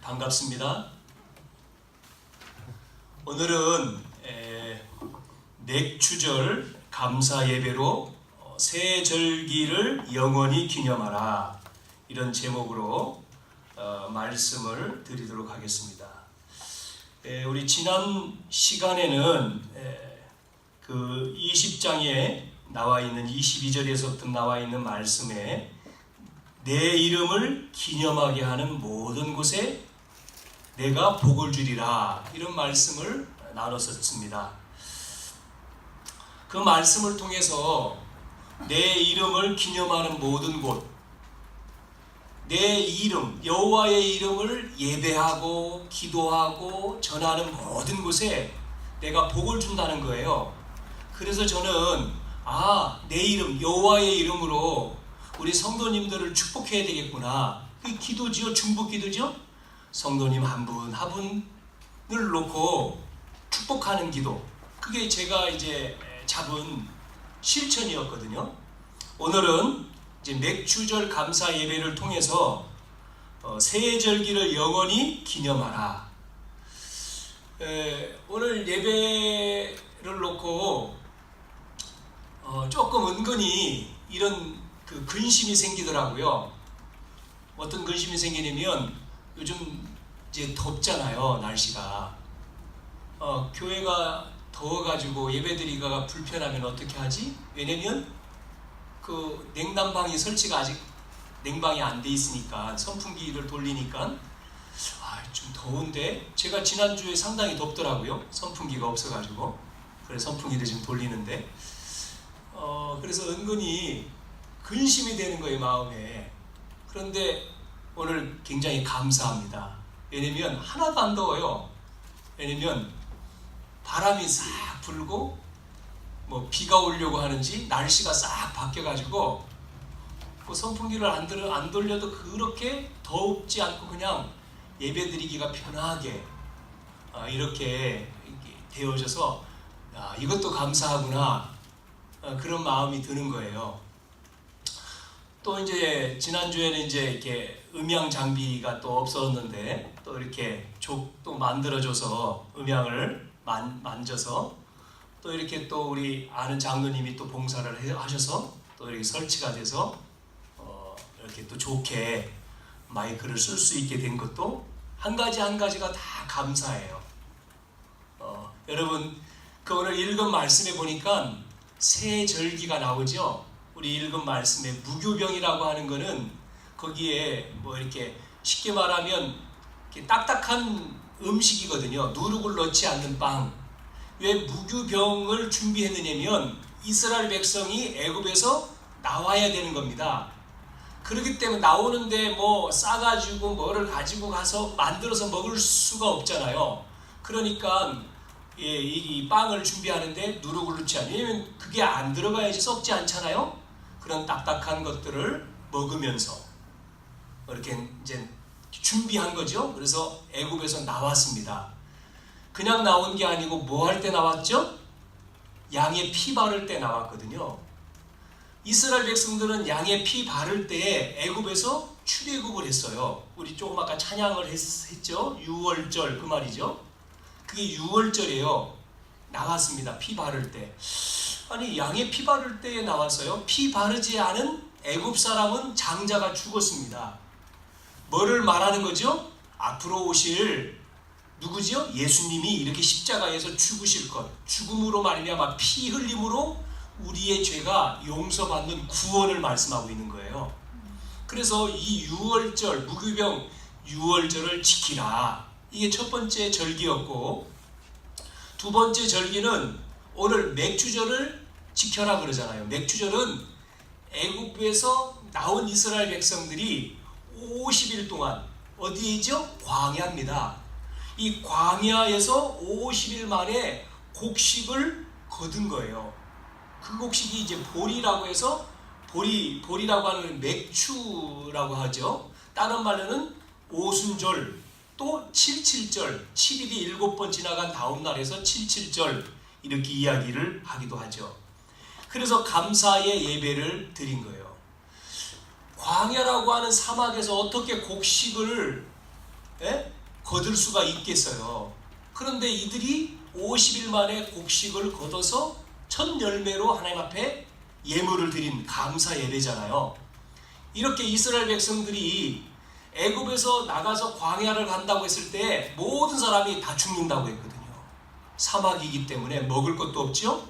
반갑습니다. 오늘은 맥추절 감사 예배로 새 절기를 영원히 기념하라, 이런 제목으로 말씀을 드리도록 하겠습니다. 우리 지난 시간에는 그 20장에 나와 있는 22절에서부터 나와 있는 말씀에 내 이름을 기념하게 하는 모든 곳에 내가 복을 주리라, 이런 말씀을 나눴었습니다. 그 말씀을 통해서 내 이름을 기념하는 모든 곳, 내 이름, 여호와의 이름을 예배하고 기도하고 전하는 모든 곳에 내가 복을 준다는 거예요. 그래서 저는 내 이름, 여호와의 이름으로 우리 성도님들을 축복해야 되겠구나. 그게 기도지요, 중보 기도죠. 성도님 한 분 한 분을 놓고 축복하는 기도, 그게 제가 이제 잡은 실천이었거든요. 오늘은 이제 맥추절 감사 예배를 통해서 새 절기를 영원히 기념하라. 오늘 예배를 놓고 조금 은근히 이런 그 근심이 생기더라고요. 어떤 근심이 생기냐면 요즘 이제 덥잖아요, 날씨가. 교회가 더워가지고 예배드리기가 불편하면 어떻게 하지? 왜냐면 그 냉난방이 설치가 아직 냉방이 안 돼 있으니까, 선풍기를 돌리니까 좀 더운데, 제가 지난주에 상당히 덥더라고요. 선풍기가 없어가지고. 그래서 선풍기를 지금 돌리는데 그래서 은근히 근심이 되는 거예요, 마음에. 그런데 오늘 굉장히 감사합니다. 왜냐면 하나도 안 더워요. 왜냐면 바람이 싹 불고 뭐 비가 오려고 하는지 날씨가 싹 바뀌어가지고 그 선풍기를 안 돌려도 그렇게 덥지 않고 그냥 예배드리기가 편하게 이렇게 되어져서 이것도 감사하구나, 그런 마음이 드는 거예요. 또 이제 지난주에는 이제 이렇게 음향 장비가 또 없었는데 또 이렇게 또 만들어줘서 음향을 만져서 또 이렇게 또 우리 아는 장로님이 또 봉사를 하셔서 또 이렇게 설치가 돼서 이렇게 또 좋게 마이크를 쓸 수 있게 된 것도 한 가지 한 가지가 다 감사해요. 여러분, 그 오늘 읽은 말씀에 보니까 새 절기가 나오죠. 우리 읽은 말씀에 무교병이라고 하는 거는 거기에 뭐 이렇게 쉽게 말하면 이렇게 딱딱한 음식이거든요. 누룩을 넣지 않는 빵. 왜 무교병을 준비했느냐면 이스라엘 백성이 애굽에서 나와야 되는 겁니다. 그렇기 때문에 나오는데 뭐 싸가지고 뭐를 가지고 가서 만들어서 먹을 수가 없잖아요. 그러니까 이 빵을 준비하는데 누룩을 넣지 않아요. 왜냐면 그게 안 들어가야지 썩지 않잖아요. 그런 딱딱한 것들을 먹으면서 이렇게 이제 준비한 거죠. 그래서 애굽에서 나왔습니다. 그냥 나온 게 아니고 뭐 할 때 나왔죠? 양의 피 바를 때 나왔거든요. 이스라엘 백성들은 양의 피 바를 때에 애굽에서 출애굽을 했어요. 우리 조금 아까 찬양을 했죠. 유월절, 그 말이죠. 그게 유월절이에요. 나왔습니다. 피 바를 때. 아니, 양의 피 바를 때에 나왔어요. 피 바르지 않은 애굽 사람은 장자가 죽었습니다. 뭐를 말하는 거죠? 앞으로 오실 누구죠? 예수님이 이렇게 십자가에서 죽으실 것, 죽음으로 말미암아 피 흘림으로 우리의 죄가 용서받는 구원을 말씀하고 있는 거예요. 그래서 이 유월절, 무교병 유월절을 지키라, 이게 첫 번째 절기였고, 두 번째 절기는 오늘 맥추절을 지켜라 그러잖아요. 맥추절은 애굽에서 나온 이스라엘 백성들이 50일 동안 어디이죠? 광야입니다. 이 광야에서 50일 만에 곡식을 거둔 거예요. 그 곡식이 이제 보리라고 해서 보리라고 하는 맥추라고 하죠. 다른 말로는 오순절, 또 77절, 7일이 7번 지나간 다음 날에서 77절, 이렇게 이야기를 하기도 하죠. 그래서 감사의 예배를 드린 거예요. 광야라고 하는 사막에서 어떻게 곡식을 거둘 수가 있겠어요. 그런데 이들이 50일 만에 곡식을 거둬서 첫 열매로 하나님 앞에 예물을 드린 감사 예배잖아요. 이렇게 이스라엘 백성들이 애굽에서 나가서 광야를 간다고 했을 때 모든 사람이 다 죽는다고 했거든요. 사막이기 때문에 먹을 것도 없죠.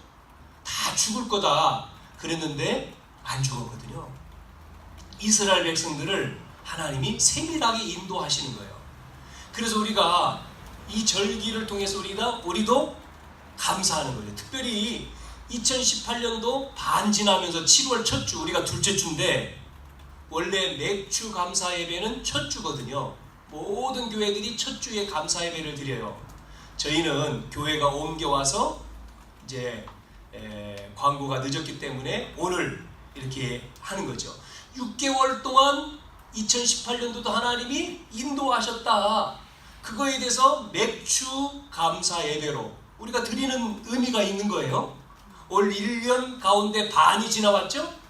다 죽을 거다 그랬는데 안 죽었거든요. 이스라엘 백성들을 하나님이 세밀하게 인도하시는 거예요. 그래서 우리가 이 절기를 통해서 우리도 감사하는 거예요. 특별히 2018년도 반 지나면서 7월 첫 주, 우리가 둘째 주인데 원래 맥주 감사 예배는 첫 주거든요. 모든 교회들이 첫 주에 감사 예배를 드려요. 저희는 교회가 옮겨와서 이제 광고가 늦었기 때문에 오늘 이렇게 하는 거죠. 6개월 동안 2018년도도 하나님이 인도하셨다. 그거에 대해서 맥주 감사 예배로 우리가 드리는 의미가 있는 거예요. 올 1년 가운데 반이 지나왔죠?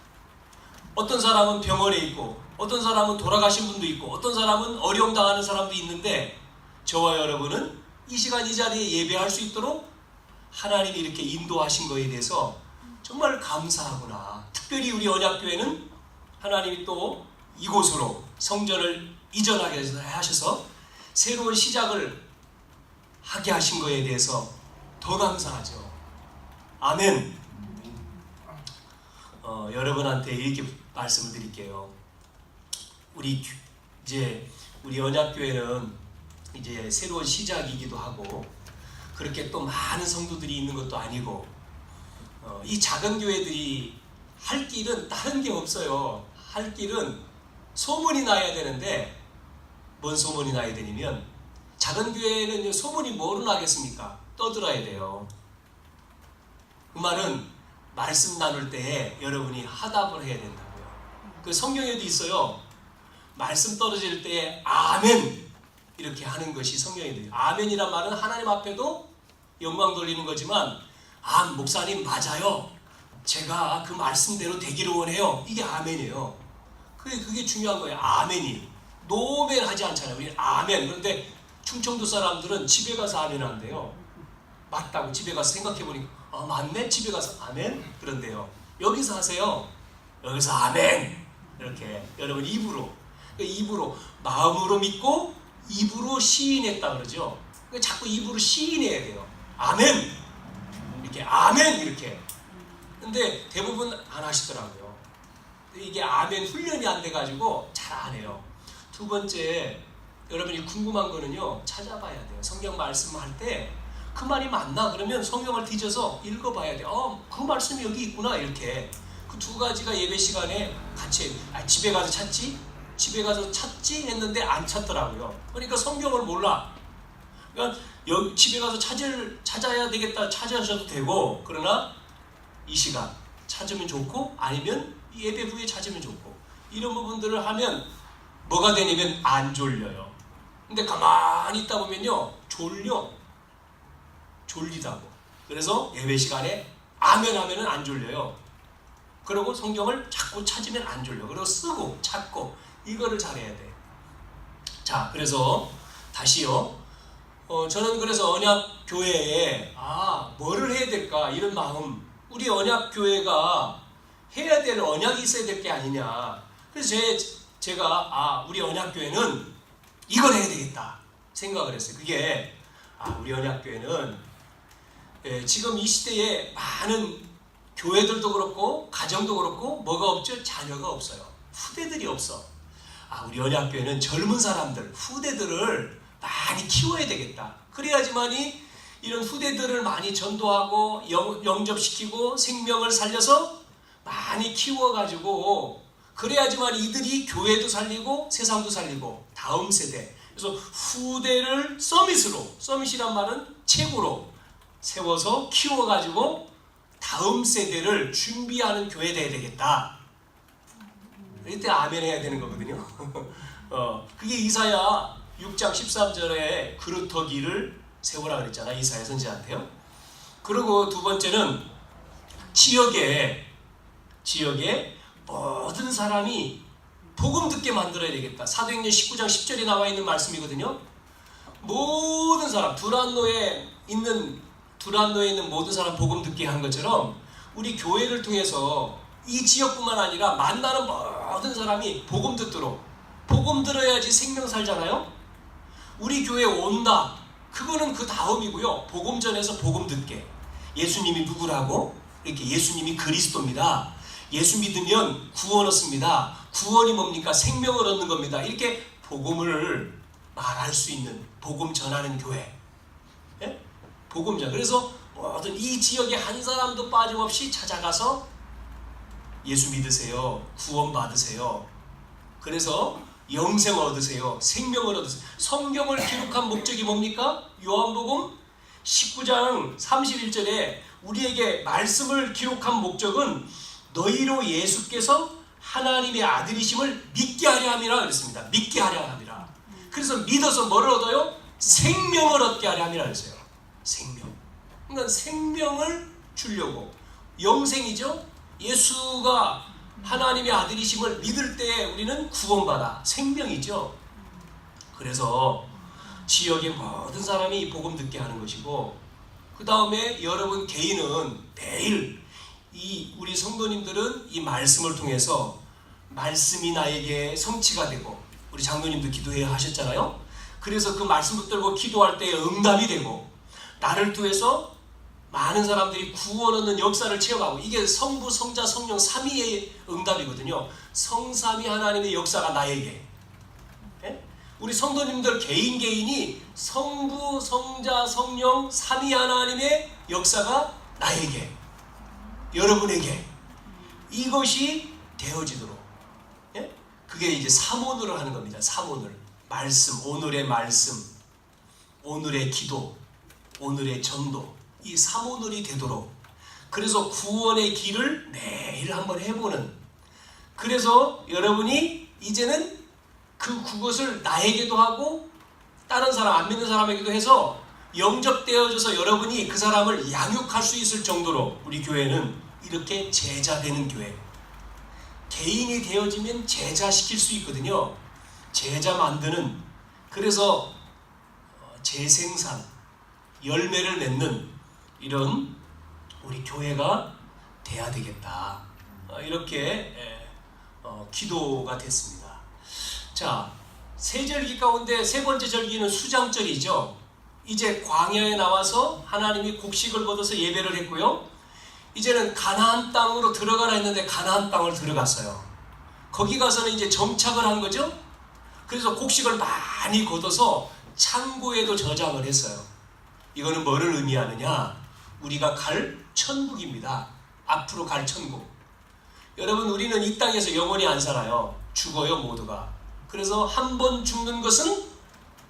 어떤 사람은 병원에 있고 어떤 사람은 돌아가신 분도 있고 어떤 사람은 어려움 당하는 사람도 있는데 저와 여러분은 이 시간 이 자리에 예배할 수 있도록 하나님이 이렇게 인도하신 거에 대해서 정말 감사하구나. 특별히 우리 언약교회는 하나님이 또 이곳으로 성전을 이전하게 하셔서 새로운 시작을 하게 하신 거에 대해서 더 감사하죠. 아멘. 여러분한테 이렇게 말씀을 드릴게요. 우리 언약교회는 이제 새로운 시작이기도 하고 그렇게 또 많은 성도들이 있는 것도 아니고 이 작은 교회들이 할 길은 다른 게 없어요. 할 길은 소문이 나야 되는데 뭔 소문이 나야 되냐면 작은 교회는 소문이 뭐로 나겠습니까? 떠들어야 돼요. 그 말은 말씀 나눌 때 여러분이 화답을 해야 된다고요. 그 성경에도 있어요. 말씀 떨어질 때 아멘 이렇게 하는 것이 성경에도 있어요. 아멘이란 말은 하나님 앞에도 영광 돌리는 거지만 목사님 맞아요. 제가 그 말씀대로 되기를 원해요. 이게 아멘이에요. 그게 중요한 거예요. 아멘이. 노멘 하지 않잖아요. 우리는 아멘. 그런데 충청도 사람들은 집에 가서 아멘 한대요. 맞다고 집에 가서 생각해보니까 맞네? 집에 가서 아멘? 그런데요. 여기서 하세요. 여기서 아멘. 이렇게 여러분 입으로 마음으로 믿고 입으로 시인했다 그러죠. 자꾸 입으로 시인해야 돼요. 아멘. 이렇게 아멘 이렇게. 근데 대부분 안 하시더라고요. 이게 아멘 훈련이 안 돼가지고 잘 안 해요. 두 번째, 여러분이 궁금한 거는요, 찾아봐야 돼요. 성경 말씀할 때 그 말이 맞나? 그러면 성경을 뒤져서 읽어봐야 돼요. 그 말씀이 여기 있구나. 이렇게. 그 두 가지가 예배 시간에 같이 집에 가서 찾지? 집에 가서 찾지? 했는데 안 찾더라고요. 그러니까 성경을 몰라. 그러니까 집에 가서 찾아야 되겠다. 찾아셔도 되고, 그러나 이 시간 찾으면 좋고, 아니면 예배 후에 찾으면 좋고, 이런 부분들을 하면 뭐가 되냐면 안 졸려요. 근데 가만히 있다 보면요, 졸리다고. 그래서 예배 시간에 아멘 하면은 안 졸려요. 그리고 성경을 자꾸 찾으면 안 졸려. 그리고 쓰고 찾고 이거를 잘해야 돼. 자, 그래서 다시요. 저는 그래서 언약교회에 뭐를 해야 될까 이런 마음. 우리 언약교회가 해야 될 언약이 있어야 될 게 아니냐. 그래서 제가 우리 언약교회는 이걸 해야 되겠다 생각을 했어요. 그게 우리 언약교회는 지금 이 시대에 많은 교회들도 그렇고 가정도 그렇고 뭐가 없죠? 자녀가 없어요. 후대들이 없어. 우리 언약교회는 젊은 사람들, 후대들을 많이 키워야 되겠다. 그래야지만이 이런 후대들을 많이 전도하고 영접시키고 생명을 살려서 많이 키워가지고 그래야지만 이들이 교회도 살리고 세상도 살리고 다음 세대. 그래서 후대를 서밋이란 말은 최고로 세워서 키워가지고 다음 세대를 준비하는 교회 돼야 되겠다. 이때 아멘 해야 되는 거거든요. 그게 이사야 6장 13절에 그루터기를 세우라 그랬잖아. 이사야 선지자한테요. 그리고 두 번째는 지역에 모든 사람이 복음 듣게 만들어야 되겠다. 사도행전 19장 10절에 나와 있는 말씀이거든요. 모든 사람, 두란노에 있는 모든 사람 복음 듣게 한 것처럼 우리 교회를 통해서 이 지역뿐만 아니라 만나는 모든 사람이 복음 듣도록, 복음 들어야지 생명 살잖아요. 우리 교회 온다, 그거는 그 다음이고요. 복음 전에서 복음 듣게. 예수님이 누구라고? 이렇게 예수님이 그리스도입니다. 예수 믿으면 구원 얻습니다. 구원이 뭡니까? 생명을 얻는 겁니다. 이렇게 복음을 말할 수 있는, 복음 전하는 교회. 예? 복음 전. 그래서 모든 이 지역에 한 사람도 빠짐없이 찾아가서 예수 믿으세요. 구원 받으세요. 그래서 영생을 얻으세요. 생명을 얻으세요. 성경을 기록한 목적이 뭡니까? 요한복음 19장 31절에 우리에게 말씀을 기록한 목적은 너희로 예수께서 하나님의 아들이심을 믿게 하려 함이라 그랬습니다. 믿게 하려 함이라. 그래서 믿어서 뭐를 얻어요? 생명을 얻게 하려 함이라 그랬어요. 생명. 그러니까 생명을 주려고. 영생이죠. 예수가 하나님의 아들이심을 믿을 때 우리는 구원받아. 생명이죠. 그래서 지역의 모든 사람이 복음 듣게 하는 것이고, 그 다음에 여러분 개인은 매일 우리 성도님들은 이 말씀을 통해서 말씀이 나에게 성취가 되고, 우리 장로님도 기도해야 하셨잖아요. 그래서 그 말씀 붙들고 기도할 때 응답이 되고, 나를 통해서 많은 사람들이 구원 얻는 역사를 체험하고, 이게 성부, 성자, 성령 삼위의 응답이거든요. 성삼위 하나님의 역사가 나에게. 예? 우리 성도님들 개인이 성부, 성자, 성령 삼위 하나님의 역사가 나에게, 여러분에게 이것이 되어지도록. 예? 그게 이제 사모늘을 하는 겁니다. 사모늘. 말씀, 오늘의 말씀, 오늘의 기도, 오늘의 전도, 이 사모늘이 되도록. 그래서 구원의 길을 매일 한번 해보는. 그래서 여러분이 이제는 그것을 나에게도 하고 다른 사람, 안 믿는 사람에게도 해서 영접되어져서 여러분이 그 사람을 양육할 수 있을 정도로 우리 교회는 이렇게 제자되는 교회. 개인이 되어지면 제자시킬 수 있거든요. 제자 만드는. 그래서 재생산, 열매를 맺는 이런 우리 교회가 돼야 되겠다. 이렇게 기도가 됐습니다. 자, 세 절기 가운데 세 번째 절기는 수장절이죠. 이제 광야에 나와서 하나님이 곡식을 걷어서 예배를 했고요. 이제는 가나안 땅으로 들어가라 했는데 가나안 땅을 들어갔어요. 거기 가서는 이제 정착을 한 거죠. 그래서 곡식을 많이 걷어서 창고에도 저장을 했어요. 이거는 뭐를 의미하느냐? 우리가 갈 천국입니다. 앞으로 갈 천국. 여러분, 우리는 이 땅에서 영원히 안 살아요. 죽어요, 모두가. 그래서 한 번 죽는 것은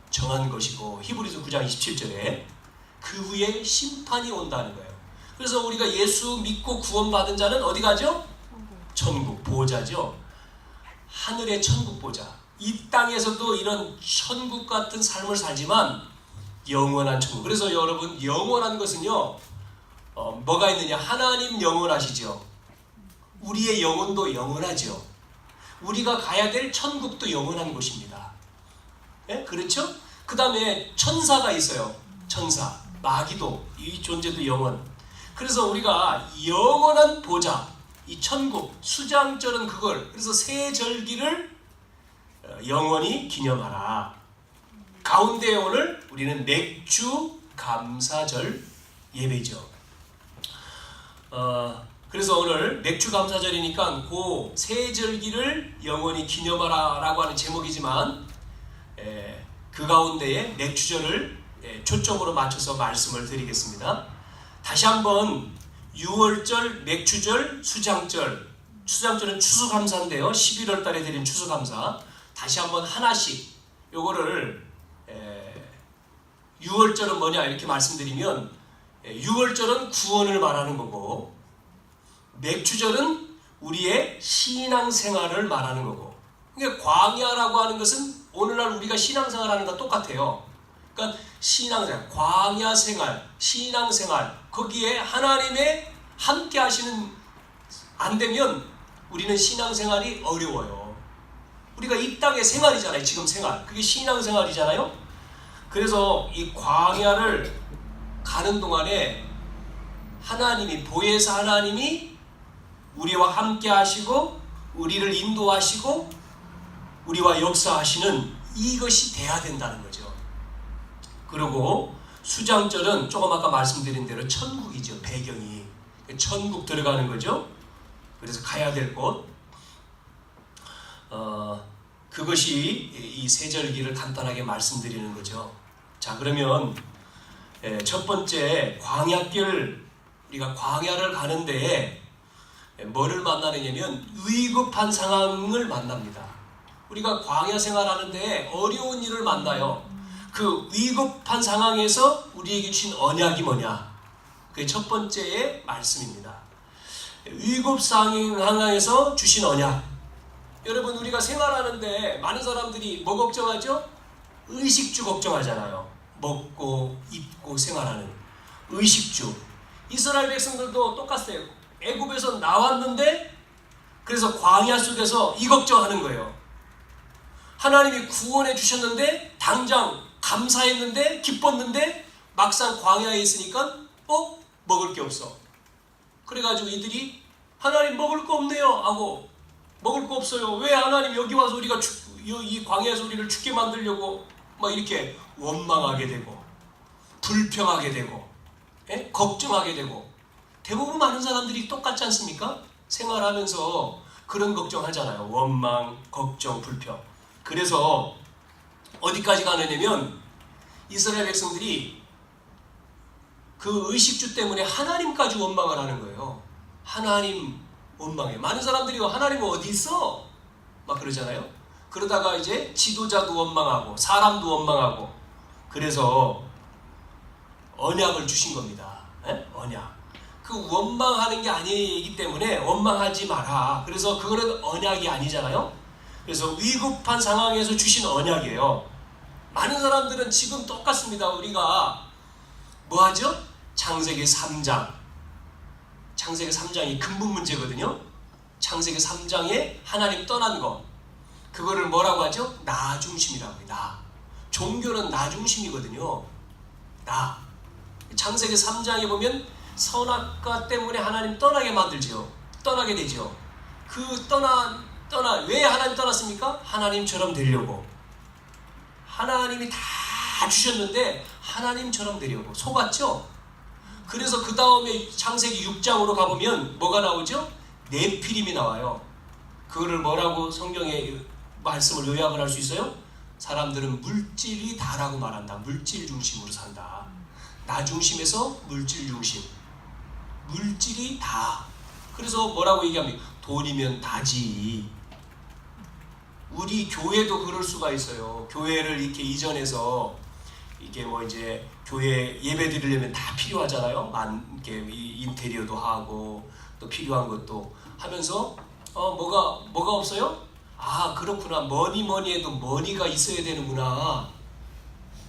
정한 것이고, 히브리서 9장 27절에 그 후에 심판이 온다는 거예요. 그래서 우리가 예수 믿고 구원받은 자는 어디 가죠? 천국, 보좌죠. 하늘의 천국 보좌. 이 땅에서도 이런 천국 같은 삶을 살지만 영원한 천국. 그래서 여러분, 영원한 것은요, 뭐가 있느냐? 하나님 영원하시죠. 우리의 영혼도 영원하죠. 우리가 가야 될 천국도 영원한 곳입니다. 예? 그렇죠? 그 다음에 천사가 있어요. 천사, 마귀도, 이 존재도 영원. 그래서 우리가 영원한 보좌, 이 천국, 수장절은 그걸, 그래서 새 절기를 영원히 기념하라. 가운데 오늘 우리는 맥주 감사절 예배죠. 그래서 오늘 맥주 감사절이니까 그 새 절기를 영원히 기념하라 라고 하는 제목이지만, 그 가운데에 맥주절을 초점으로 맞춰서 말씀을 드리겠습니다. 다시 한번 6월절, 맥주절, 수장절. 수장절은 추수감사인데요. 11월 달에 드린 추수감사. 다시 한번 하나씩 요거를 6월절은 뭐냐 이렇게 말씀드리면, 6월절은 구원을 말하는 거고, 맥주절은 우리의 신앙생활을 말하는 거고. 그러니까 광야라고 하는 것은 오늘날 우리가 신앙생활하는 것과 똑같아요. 그러니까 신앙생활, 광야생활, 신앙생활, 거기에 하나님의 함께 하시는 안 되면 우리는 신앙생활이 어려워요. 우리가 이 땅의 생활이잖아요. 지금 생활. 그게 신앙생활이잖아요. 그래서 이 광야를 가는 동안에 하나님이, 보혜사 하나님이 우리와 함께 하시고 우리를 인도하시고 우리와 역사하시는 이것이 돼야 된다는 거죠. 그리고 수장절은 조금 아까 말씀드린 대로 천국이죠. 배경이 천국 들어가는 거죠. 그래서 가야 될 곳, 그것이 이 세절기를 간단하게 말씀드리는 거죠. 자, 그러면 첫 번째 광야길, 우리가 광야를 가는데 뭐를 만나느냐면 위급한 상황을 만납니다. 우리가 광야 생활하는데 어려운 일을 만나요. 그 위급한 상황에서 우리에게 주신 언약이 뭐냐? 그게 첫 번째의 말씀입니다. 위급 상황에서 주신 언약. 여러분, 우리가 생활하는데 많은 사람들이 뭐 걱정하죠? 의식주 걱정하잖아요. 먹고 입고 생활하는 의식주. 이스라엘 백성들도 똑같아요. 애굽에서 나왔는데 그래서 광야 속에서 이 걱정하는 거예요. 하나님이 구원해 주셨는데 당장 감사했는데 기뻤는데 막상 광야에 있으니까 먹을 게 없어. 그래가지고 이들이 하나님 먹을 거 없네요 하고 먹을 거 없어요. 왜 하나님 여기 와서 우리가 이 광야에서 우리를 죽게 만들려고 막 이렇게 원망하게 되고 불평하게 되고 걱정하게 되고 대부분 많은 사람들이 똑같지 않습니까? 생활하면서 그런 걱정하잖아요. 원망, 걱정, 불평. 그래서 어디까지 가느냐면 이스라엘 백성들이 그 의식주 때문에 하나님까지 원망을 하는 거예요. 하나님 원망해. 많은 사람들이 하나님은 어디 있어? 막 그러잖아요. 그러다가 이제 지도자도 원망하고 사람도 원망하고 그래서 언약을 주신 겁니다. 언약. 그 원망하는 게 아니기 때문에 원망하지 마라. 그래서 그거는 언약이 아니잖아요. 그래서 위급한 상황에서 주신 언약이에요. 많은 사람들은 지금 똑같습니다. 우리가 뭐 하죠? 창세기 3장. 창세기 3장이 근본 문제거든요. 창세기 3장에 하나님 떠난 거. 그거를 뭐라고 하죠? 나 중심이라고 해요. 나. 종교는 나 중심이거든요. 나. 창세기 3장에 보면 선악과 때문에 하나님 떠나게 만들죠. 떠나게 되죠. 그 왜 하나님 떠났습니까? 하나님처럼 되려고. 하나님이 다 주셨는데 하나님처럼 되려고. 속았죠? 그래서 그 다음에 창세기 6장으로 가보면 뭐가 나오죠? 네피림이 나와요. 그거를 뭐라고 성경의 말씀을 요약을 할 수 있어요? 사람들은 물질이 다라고 말한다. 물질 중심으로 산다. 나 중심에서 물질 중심. 물질이 다. 그래서 뭐라고 얘기합니까? 돈이면 다지. 우리 교회도 그럴 수가 있어요. 교회를 이렇게 이전해서 이게 뭐 이제 교회 예배 드리려면 다 필요하잖아요. 이렇게 인테리어도 하고 또 필요한 것도 하면서 뭐가 없어요? 아, 그렇구나. 뭐니 해도 머니가 있어야 되는구나.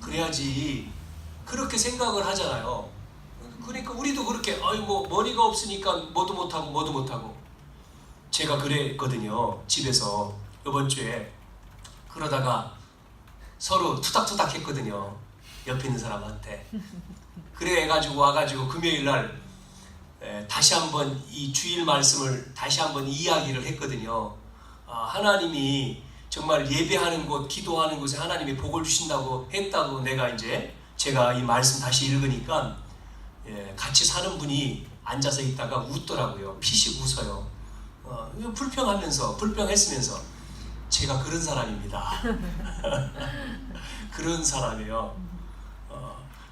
그래야지. 그렇게 생각을 하잖아요. 그러니까 우리도 그렇게 뭐 머니가 없으니까 뭐도 못하고 제가 그랬거든요. 집에서 이번 주에 그러다가 서로 투닥투닥 했거든요. 옆에 있는 사람한테. 그래가지고 와가지고 금요일날 다시 한번 이 주일 말씀을 다시 한번 이야기를 했거든요. 하나님이 정말 예배하는 곳, 기도하는 곳에 하나님이 복을 주신다고 했다고 제가 이 말씀 다시 읽으니까 같이 사는 분이 앉아서 있다가 웃더라고요. 피식 웃어요. 불평했으면서 제가 그런 사람입니다. 그런 사람이에요.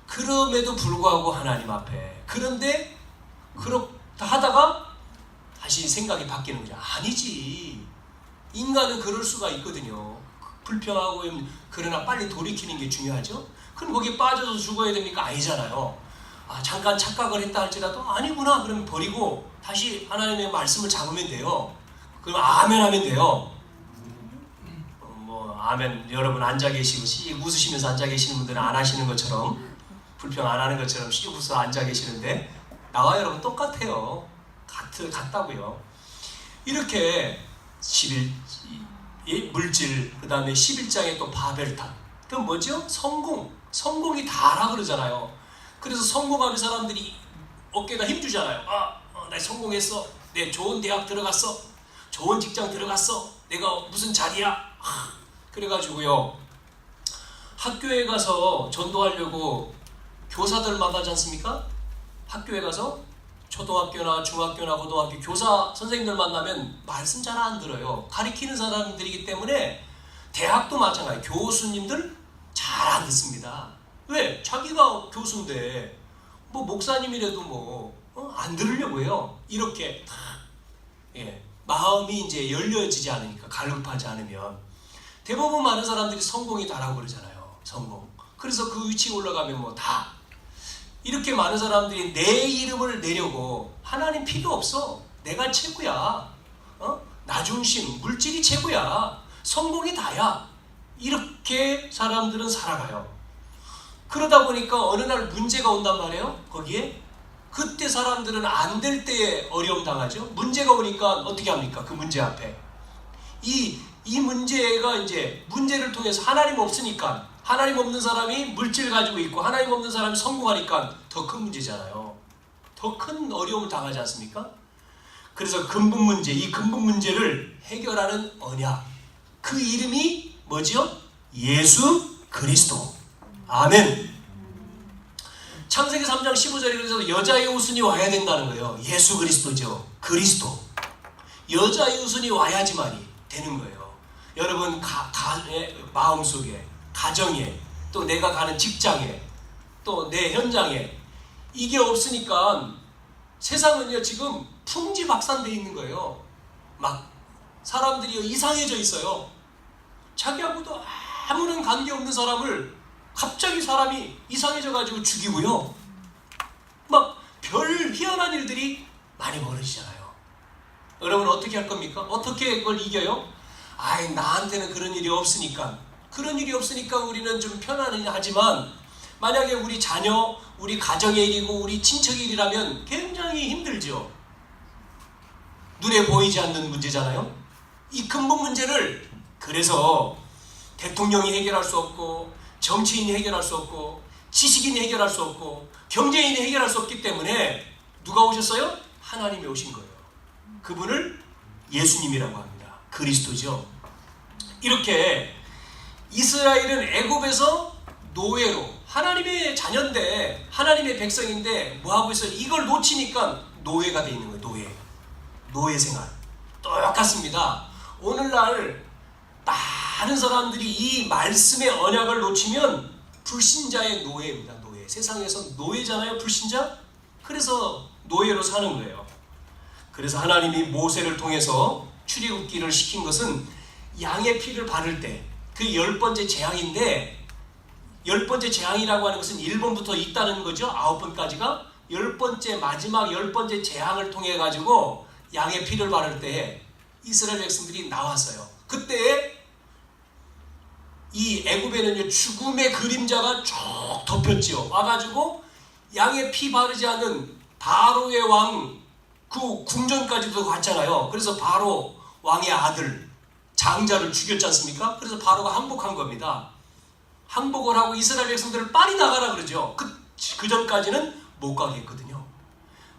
그럼에도 불구하고 하나님 앞에. 그런데 그렇다 하다가 다시 생각이 바뀌는 거죠. 아니지. 인간은 그럴 수가 있거든요. 불평하고 그러나 빨리 돌이키는 게 중요하죠. 그럼 거기에 빠져서 죽어야 됩니까? 아니잖아요. 잠깐 착각을 했다 할지라도 아니구나 그러면 버리고 다시 하나님의 말씀을 잡으면 돼요. 그럼 아멘 하면 돼요. 아멘. 여러분 앉아 계시고 씩 웃으시면서 앉아 계시는 분들은 안 하시는 것처럼 불평 안 하는 것처럼 씩 웃어 앉아 계시는데 나와 여러분 똑같아요. 같다고요. 이렇게 물질, 그 다음에 11장에 또 바벨탑, 그럼 뭐죠? 성공이 다라 그러잖아요. 그래서 성공하는 사람들이 어깨가 힘주잖아요. 나 성공했어. 내 좋은 대학 들어갔어. 좋은 직장 들어갔어. 내가 무슨 자리야. 그래가지고요, 학교에 가서 전도하려고 교사들 만나지 않습니까? 학교에 가서 초등학교나 중학교나 고등학교 교사 선생님들 만나면 말씀 잘 안 들어요. 가리키는 사람들이기 때문에 대학도 마찬가지. 교수님들 잘 안 듣습니다. 왜? 자기가 교수인데 뭐 목사님이라도 안 들으려고 해요. 이렇게 마음이 이제 열려지지 않으니까, 갈급하지 않으면. 대부분 많은 사람들이 성공이 다라고 그러잖아요. 성공. 그래서 그 위치에 올라가면 다 이렇게 많은 사람들이 내 이름을 내려고, 하나님 필요 없어. 내가 최고야. 나 중심, 물질이 최고야. 성공이 다야. 이렇게 사람들은 살아가요. 그러다 보니까 어느 날 문제가 온단 말이에요. 거기에 그때 사람들은 안 될 때에 어려움 당하죠. 문제가 오니까 어떻게 합니까? 그 문제 앞에 이 문제가 이제 문제를 통해서 하나님 없으니까, 하나님 없는 사람이 물질 가지고 있고 하나님 없는 사람이 성공하니까 더 큰 문제잖아요. 더 큰 어려움을 당하지 않습니까? 그래서 근본 문제, 이 근본 문제를 해결하는 언약, 그 이름이 뭐지요? 예수 그리스도. 아멘. 창세기 3장 15절에 그래서 여자의 우순이 와야 된다는 거예요. 예수 그리스도죠. 그리스도. 여자의 우순이 와야지만이 되는 거예요. 여러분 마음속에, 가정에, 또 내가 가는 직장에, 또 내 현장에 이게 없으니까 세상은요 지금 풍지박산되어 있는 거예요. 막 사람들이 이상해져 있어요. 자기하고도 아무런 관계없는 사람을 갑자기 사람이 이상해져 가지고 죽이고요. 막 별 희한한 일들이 많이 벌어지잖아요. 여러분 어떻게 할 겁니까? 어떻게 그걸 이겨요? 나한테는 그런 일이 없으니까. 그런 일이 없으니까 우리는 좀 편안하지만, 만약에 우리 자녀, 우리 가정의 일이고 우리 친척의 일이라면 굉장히 힘들죠. 눈에 보이지 않는 문제잖아요. 이 근본 문제를, 그래서 대통령이 해결할 수 없고, 정치인이 해결할 수 없고, 지식인이 해결할 수 없고, 경제인이 해결할 수 없기 때문에 누가 오셨어요? 하나님이 오신 거예요. 그분을 예수님이라고 합니다. 그리스도죠. 이렇게 이스라엘은 애굽에서 노예로, 하나님의 자녀인데, 하나님의 백성인데 뭐하고 있어요? 이걸 놓치니까 노예가 돼 있는 거예요. 노예 생활. 똑같습니다. 오늘날 많은 사람들이 이 말씀의 언약을 놓치면 불신자의 노예입니다. 노예. 세상에서 노예잖아요, 불신자? 그래서 노예로 사는 거예요. 그래서 하나님이 모세를 통해서 출애굽기를 시킨 것은 양의 피를 바를 때, 그 10번째 재앙인데, 10번째 재앙이라고 하는 것은 1번부터 있다는 거죠. 9번까지가 10번째, 마지막 10번째 재앙을 통해 가지고 양의 피를 바를 때에 이스라엘 백성들이 나왔어요. 그때 이 애굽에는 죽음의 그림자가 쭉 덮였죠. 와가지고 양의 피 바르지 않는 바로의 왕, 그 궁전까지도 갔잖아요. 그래서 바로 왕의 아들 장자를 죽였지 않습니까? 그래서 바로가 항복한 겁니다. 항복을 하고 이스라엘 백성들을 빨리 나가라 그러죠. 그 전까지는 못 가게 했거든요.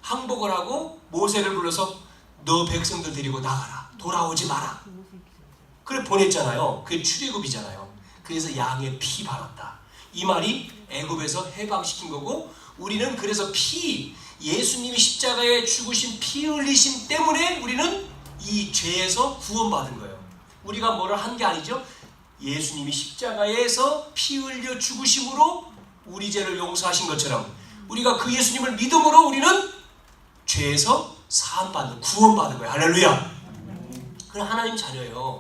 항복을 하고 모세를 불러서 너 백성들 데리고 나가라. 돌아오지 마라. 그래 보냈잖아요. 그게 출애굽이잖아요. 그래서 양의 피 바랐다. 이 말이 애굽에서 해방시킨 거고, 우리는 그래서 예수님이 십자가에 죽으신 피 흘리심 때문에 우리는 이 죄에서 구원받은 거예요. 우리가 뭐를 한 게 아니죠. 예수님이 십자가에서 피 흘려 죽으심으로 우리 죄를 용서하신 것처럼, 우리가 그 예수님을 믿음으로 우리는 죄에서 사함받는, 구원받은 거예요. 할렐루야. 그럼 하나님 자녀예요.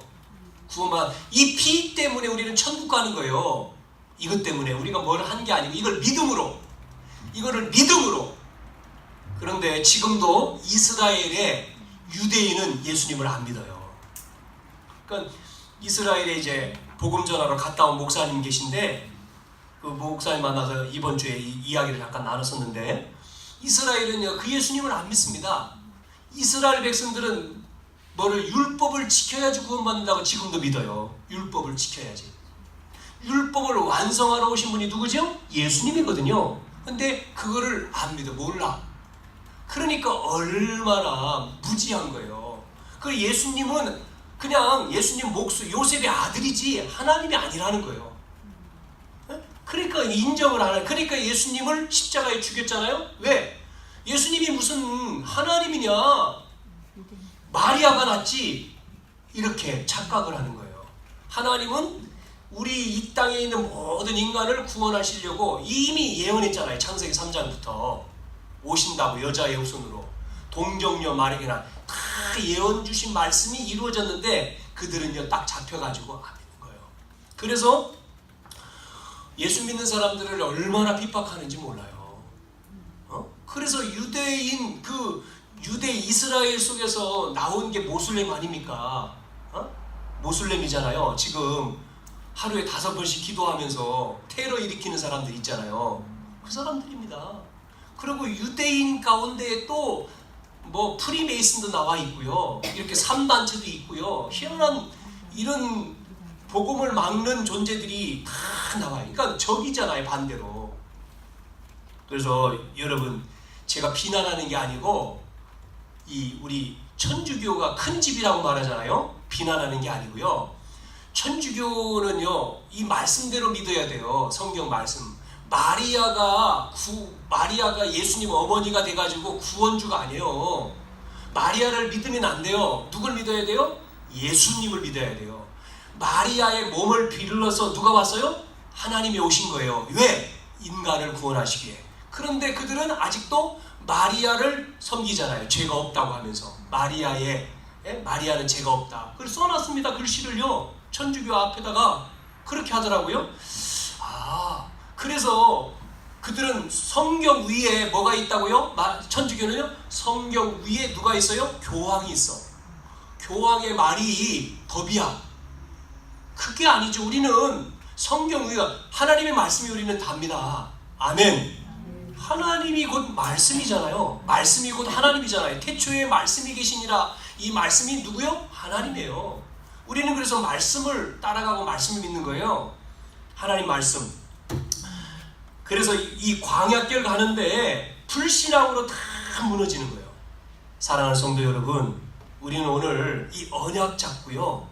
구원받은 이 피 때문에 우리는 천국 가는 거예요. 이것 때문에 우리가 뭘 한 게 아니고 이거를 믿음으로. 그런데 지금도 이스라엘의 유대인은 예수님을 안 믿어요. 그러니까 이스라엘에 이제 복음 전하러 갔다 온 목사님 계신데, 그 목사님 만나서 이번 주에 이 이야기를 잠깐 나눴었는데, 이스라엘은요 그 예수님을 안 믿습니다. 이스라엘 백성들은 율법을 지켜야지 구원받는다고 지금도 믿어요. 율법을 지켜야지. 율법을 완성하러 오신 분이 누구죠? 예수님이거든요. 근데 그거를 안 믿어, 몰라. 그러니까 얼마나 무지한 거예요. 그 예수님은 그냥 예수님 목수 요셉의 아들이지 하나님이 아니라는 거예요. 그러니까 인정을 안 해. 그러니까 예수님을 십자가에 죽였잖아요. 왜? 예수님이 무슨 하나님이냐? 마리아가 낫지? 이렇게 착각을 하는 거예요. 하나님은 우리 이 땅에 있는 모든 인간을 구원하시려고 이미 예언했잖아요. 창세기 3장부터 오신다고 여자의 후손으로 동정녀 마리아나 다 예언 주신 말씀이 이루어졌는데 그들은요 딱 잡혀가지고 안 믿는 거예요. 그래서 예수 믿는 사람들을 얼마나 핍박하는지 몰라요. 그래서 유대인 유대 이스라엘 속에서 나온 게 모슬렘 아닙니까? 모슬렘이잖아요. 지금 하루에 5번씩 기도하면서 테러 일으키는 사람들 있잖아요. 그 사람들입니다. 그리고 유대인 가운데 또 뭐 프리메이슨도 나와 있고요. 이렇게 3단체도 있고요. 희한한 이런 복음을 막는 존재들이 다 나와요. 그러니까 적이잖아요, 반대로. 그래서 여러분, 제가 비난하는 게 아니고 우리 천주교가 큰 집이라고 말하잖아요. 비난하는 게 아니고요. 천주교는요, 이 말씀대로 믿어야 돼요. 성경 말씀. 마리아가 예수님 어머니가 돼가지고 구원주가 아니에요. 마리아를 믿으면 안 돼요. 누굴 믿어야 돼요? 예수님을 믿어야 돼요. 마리아의 몸을 빌러서 누가 왔어요? 하나님이 오신 거예요. 왜? 인간을 구원하시기에. 그런데 그들은 아직도 마리아를 섬기잖아요. 죄가 없다고 하면서. 마리아는 죄가 없다. 그걸 써놨습니다. 글씨를요. 천주교 앞에다가 그렇게 하더라고요. 그래서 그들은 성경 위에 뭐가 있다고요? 천주교는요? 성경 위에 누가 있어요? 교황이 있어. 교황의 말이 법이야. 그게 아니죠. 우리는 성경 위에 하나님의 말씀이 우리는 답니다. 아멘. 하나님이 곧 말씀이잖아요. 말씀이 곧 하나님이잖아요. 태초에 말씀이 계시니라. 이 말씀이 누구요? 하나님이에요. 우리는 그래서 말씀을 따라가고 말씀을 믿는 거예요. 하나님 말씀. 그래서 이 광야길 가는데 불신앙으로 다 무너지는 거예요. 사랑하는 성도 여러분, 우리는 오늘 이 언약 잡고요.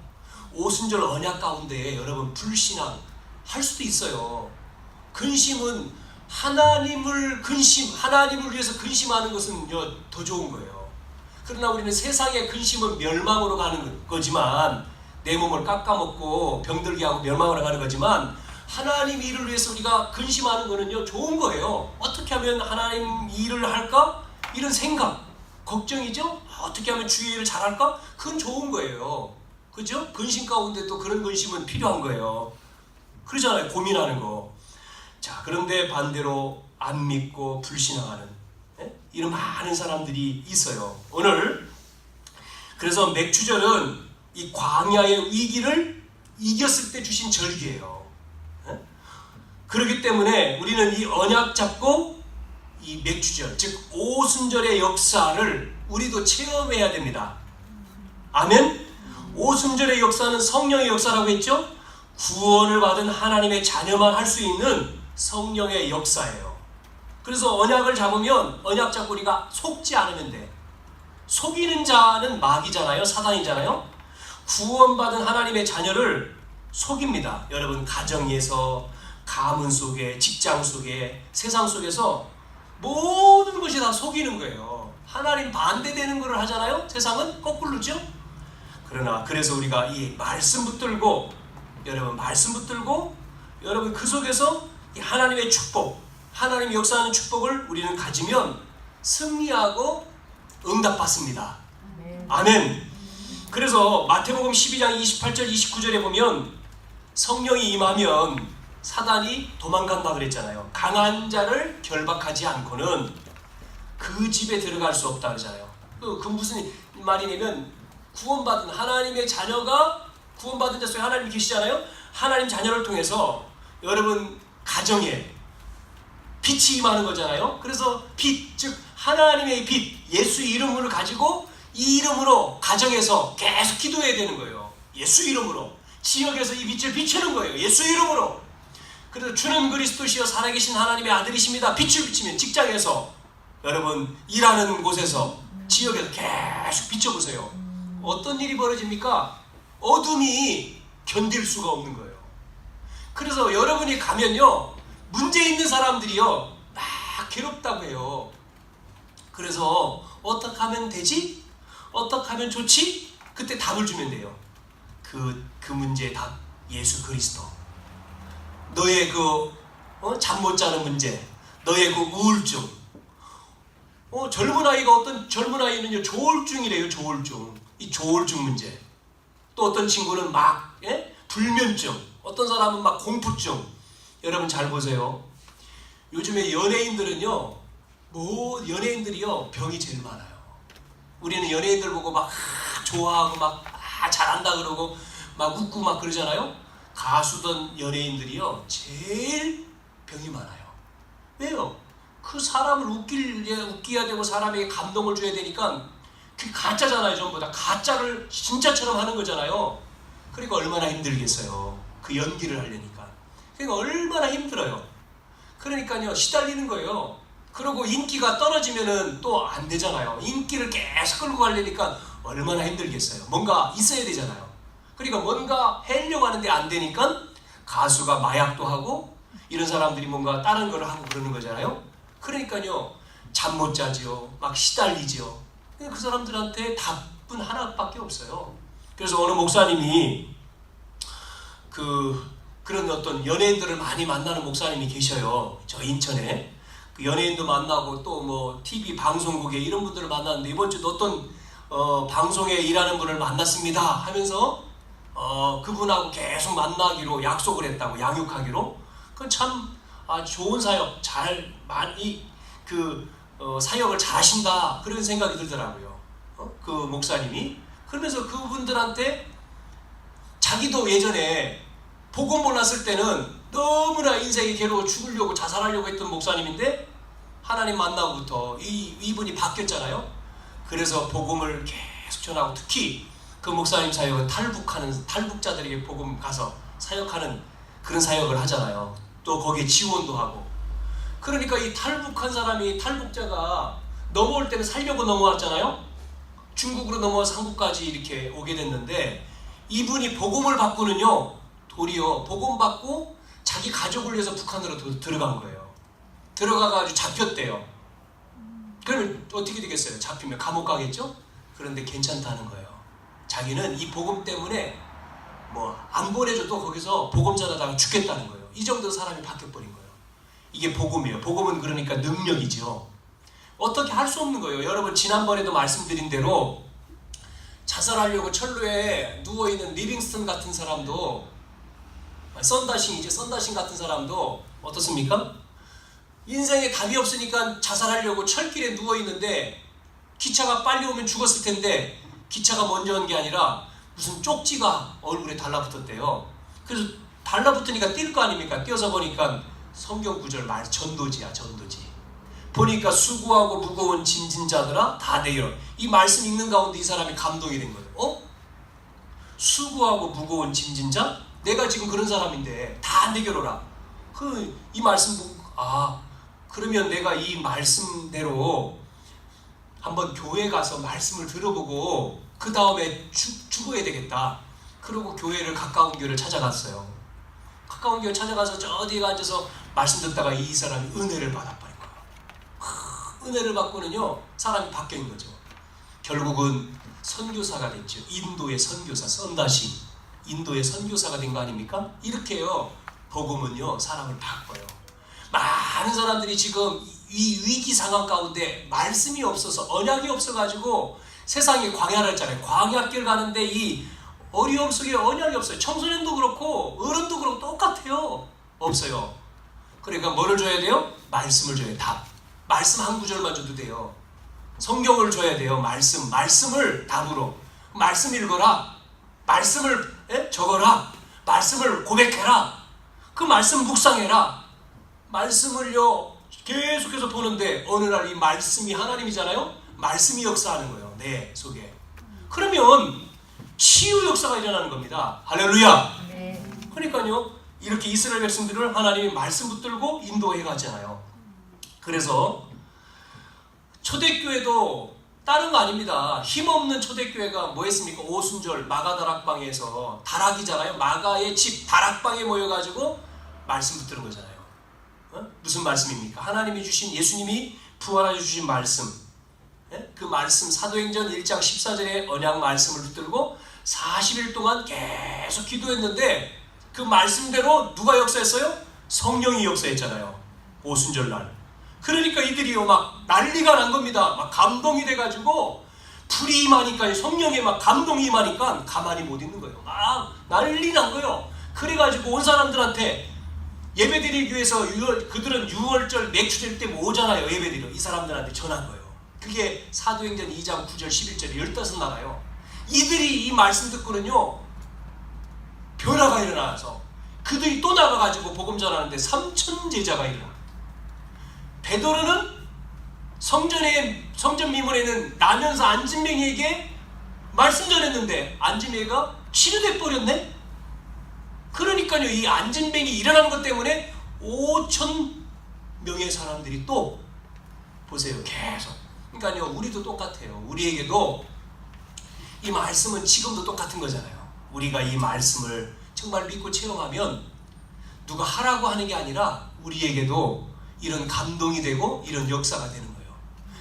오순절 언약 가운데 여러분 불신앙 할 수도 있어요. 근심은 하나님을 위해서 근심하는 것은 더 좋은 거예요. 그러나 우리는 세상의 근심은 멸망으로 가는 거지만, 내 몸을 깎아먹고 병들게 하고 멸망으로 가는 거지만, 하나님 일을 위해서 우리가 근심하는 거는요 좋은 거예요. 어떻게 하면 하나님 일을 할까? 이런 생각, 걱정이죠. 어떻게 하면 주의 일을 잘할까? 그건 좋은 거예요. 그죠? 근심 가운데 또 그런 근심은 필요한 거예요. 그러잖아요, 고민하는 거. 자, 그런데 반대로 안 믿고 불신앙하는 이런 많은 사람들이 있어요. 오늘 그래서 맥주절은 이 광야의 위기를 이겼을 때 주신 절기예요. 그렇기 때문에 우리는 이 언약 잡고 이 맥주절, 즉 오순절의 역사를 우리도 체험해야 됩니다. 아멘? 오순절의 역사는 성령의 역사라고 했죠? 구원을 받은 하나님의 자녀만 할 수 있는 성령의 역사예요. 그래서 언약을 잡으면, 언약 잡고 우리가 속지 않으면 돼. 속이는 자는 마귀잖아요. 사단이잖아요. 구원받은 하나님의 자녀를 속입니다. 여러분, 가정에서, 가문 속에, 직장 속에, 세상 속에서 모든 것이 다 속이는 거예요. 하나님 반대되는 걸 하잖아요. 세상은 거꾸로죠. 그러나 그래서 우리가 이 말씀 붙들고, 여러분 그 속에서 이 하나님의 축복, 하나님이 역사하는 축복을 우리는 가지면 승리하고 응답받습니다. 아멘. 그래서 마태복음 12장 28절 29절에 보면 성령이 임하면 사단이 도망간다 그랬잖아요. 강한 자를 결박하지 않고는 그 집에 들어갈 수 없다 그러잖아요. 그 무슨 말이냐면, 구원받은 하나님의 자녀가, 구원받은 자 속에 하나님이 계시잖아요. 하나님 자녀를 통해서 여러분 가정에 빛이 임하는 거잖아요. 그래서 빛, 즉 하나님의 빛, 예수 이름을 가지고 이 이름으로 가정에서 계속 기도해야 되는 거예요. 예수 이름으로. 지역에서 이 빛을 비추는 거예요. 예수 이름으로. 그래서 주는 그리스도시여 살아계신 하나님의 아들이십니다. 빛을 비치면 직장에서, 여러분 일하는 곳에서, 지역에서 계속 비춰보세요. 어떤 일이 벌어집니까? 어둠이 견딜 수가 없는 거예요. 그래서 여러분이 가면요, 문제 있는 사람들이요 막 괴롭다고 해요. 그래서 어떻게 하면 되지? 어떻게 하면 좋지? 그때 답을 주면 돼요. 그 문제의 답, 예수 그리스도. 너의 잠 못 자는 문제, 너의 그 우울증. 어떤 젊은 아이는요 조울증이래요. 조울증. 이 조울증 문제. 또 어떤 친구는 막 불면증, 어떤 사람은 막 공포증. 여러분 잘 보세요. 요즘에 연예인들은요, 연예인들이요 병이 제일 많아요. 우리는 연예인들 보고 막 좋아하고 막 잘한다 그러고 막 웃고 막 그러잖아요. 가수든 연예인들이요 제일 병이 많아요. 왜요? 그 사람을 웃겨야 되고 사람에게 감동을 줘야 되니까 그게 가짜잖아요. 전부 다 가짜를 진짜처럼 하는 거잖아요. 그러니까 얼마나 힘들겠어요. 그 연기를 하려니까. 그러니까 얼마나 힘들어요. 그러니까요 시달리는 거예요. 그리고 인기가 떨어지면은 또 안 되잖아요. 인기를 계속 끌고 가려니까 얼마나 힘들겠어요. 뭔가 있어야 되잖아요. 그러니까 뭔가 하려고 하는데 안 되니까 가수가 마약도 하고 이런 사람들이 뭔가 다른 걸 하고 그러는 거잖아요. 그러니까요 잠 못 자지요. 막 시달리지요. 그 사람들한테 답은 하나밖에 없어요. 그래서 어느 목사님이 그런 어떤 연예인들을 많이 만나는 목사님이 계셔요. 저 인천에. 그 연예인도 만나고 또 뭐 TV 방송국에 이런 분들을 만났는데 이번 주도 어떤 방송에 일하는 분을 만났습니다 하면서 그분하고 계속 만나기로 약속을 했다고, 양육하기로. 그건 참 좋은 사역, 많이 사역을 잘하신다 그런 생각이 들더라고요. 그 목사님이. 그러면서 그분들한테 자기도 예전에 복음 몰랐을 때는 너무나 인생이 괴로워 죽으려고 자살하려고 했던 목사님인데 하나님 만나고부터 이분이 바뀌었잖아요. 그래서 복음을 계속 전하고, 특히 그 목사님 사역은 탈북자들에게 복음 가서 사역하는 그런 사역을 하잖아요. 또 거기에 지원도 하고. 그러니까 이 탈북자가 넘어올 때는 살려고 넘어왔잖아요. 중국으로 넘어와서 한국까지 이렇게 오게 됐는데, 이분이 복음을 받고는요 도리어 복음 받고 자기 가족을 위해서 북한으로 들어간 거예요. 들어가가지고 잡혔대요. 그러면 어떻게 되겠어요? 잡히면 감옥 가겠죠? 그런데 괜찮다는 거예요. 자기는 이 복음 때문에 안 보내줘도 거기서 복음 전하다가 죽겠다는 거예요. 이 정도 사람이 바뀌어버린 거예요. 이게 복음이에요. 복음은 그러니까 능력이죠. 어떻게 할 수 없는 거예요. 여러분 지난번에도 말씀드린 대로 자살하려고 철로에 누워있는 리빙스턴 같은 사람도, 썬다신 같은 사람도 어떻습니까? 인생에 답이 없으니까 자살하려고 철길에 누워있는데 기차가 빨리 오면 죽었을 텐데 기차가 먼저 온 게 아니라 무슨 쪽지가 얼굴에 달라붙었대요. 그래서 달라붙으니까 뛸 거 아닙니까? 뛰어서 보니까 성경 구절 전도지야, 전도지. 보니까 수고하고 무거운 짐진 자들아 다 내려. 이 말씀 읽는 가운데 이 사람이 감동이 된 거예요. 수고하고 무거운 짐진 자? 내가 지금 그런 사람인데 다 내겨놓으라. 이 말씀 보고 그러면 내가 이 말씀대로 한번 교회 가서 말씀을 들어보고 그 다음에 죽어야 되겠다. 그리고 가까운 교회를 찾아갔어요. 가까운 교회 찾아가서 저 어디에 앉아서 말씀 듣다가 이 사람이 은혜를 받아버린 거예요. 은혜를 받고는요 사람이 바뀐 거죠. 결국은 선교사가 됐죠. 인도의 선교사, 썬다신. 인도의 선교사가 된 거 아닙니까? 이렇게요 복음은요 사람을 바꿔요. 많은 사람들이 지금 이 위기 상황 가운데 말씀이 없어서, 언약이 없어가지고 세상에 광야를 했잖아요. 광야길 가는데 이 어려움 속에 언약이 없어요. 청소년도 그렇고 어른도 그렇고 똑같아요. 없어요. 그러니까 뭐를 줘야 돼요? 말씀을 줘야 돼요. 답. 말씀 한 구절만 줘도 돼요. 성경을 줘야 돼요. 말씀을 답으로. 말씀 읽어라. 말씀을 적어라. 말씀을 고백해라. 그 말씀 묵상해라. 말씀을요 계속해서 보는데 어느 날 이 말씀이 하나님이잖아요. 말씀이 역사하는 거예요. 내 속에. 그러면 치유 역사가 일어나는 겁니다. 할렐루야. 네. 그러니까요 이렇게 이스라엘 백성들을 하나님이 말씀 붙들고 인도해 가잖아요. 그래서 초대교회도 다른 거 아닙니다. 힘없는 초대교회가 뭐 했습니까? 오순절 마가 다락방에서, 다락이잖아요. 마가의 집 다락방에 모여가지고 말씀 붙드는 거잖아요. 무슨 말씀입니까? 하나님이 주신, 예수님이 부활하여 주신 말씀, 그 말씀, 사도행전 1장 14절의 언약 말씀을 붙들고 40일 동안 계속 기도했는데 그 말씀대로 누가 역사했어요? 성령이 역사했잖아요. 오순절날. 그러니까 이들이요 막 난리가 난 겁니다. 막 감동이 돼가지고 불이 임하니까, 성령에 막 감동이 임하니까 가만히 못 있는 거예요. 막 난리 난 거예요. 그래가지고 온 사람들한테 예배드리기 위해서 그들은 6월절 맥주될 때 오잖아요. 예배드려. 이 사람들한테 전한 거예요. 그게 사도행전 2장 9절 11절에 15나라요. 이들이 이 말씀 듣고는요 변화가 일어나서 그들이 또 나가가지고 복음 전하는데 3천 제자가 일어나. 베드로는 성전 미문에는 나면서 안진뱅이에게 말씀 전했는데 안진뱅이가 치료돼 버렸네. 그러니까요 이 안진뱅이 일어난 것 때문에 5천 명의 사람들이 또 보세요 계속. 그러니까요 우리도 똑같아요. 우리에게도 이 말씀은 지금도 똑같은 거잖아요. 우리가 이 말씀을 정말 믿고 체험하면 누가 하라고 하는 게 아니라 우리에게도 이런 감동이 되고 이런 역사가 되는 거예요.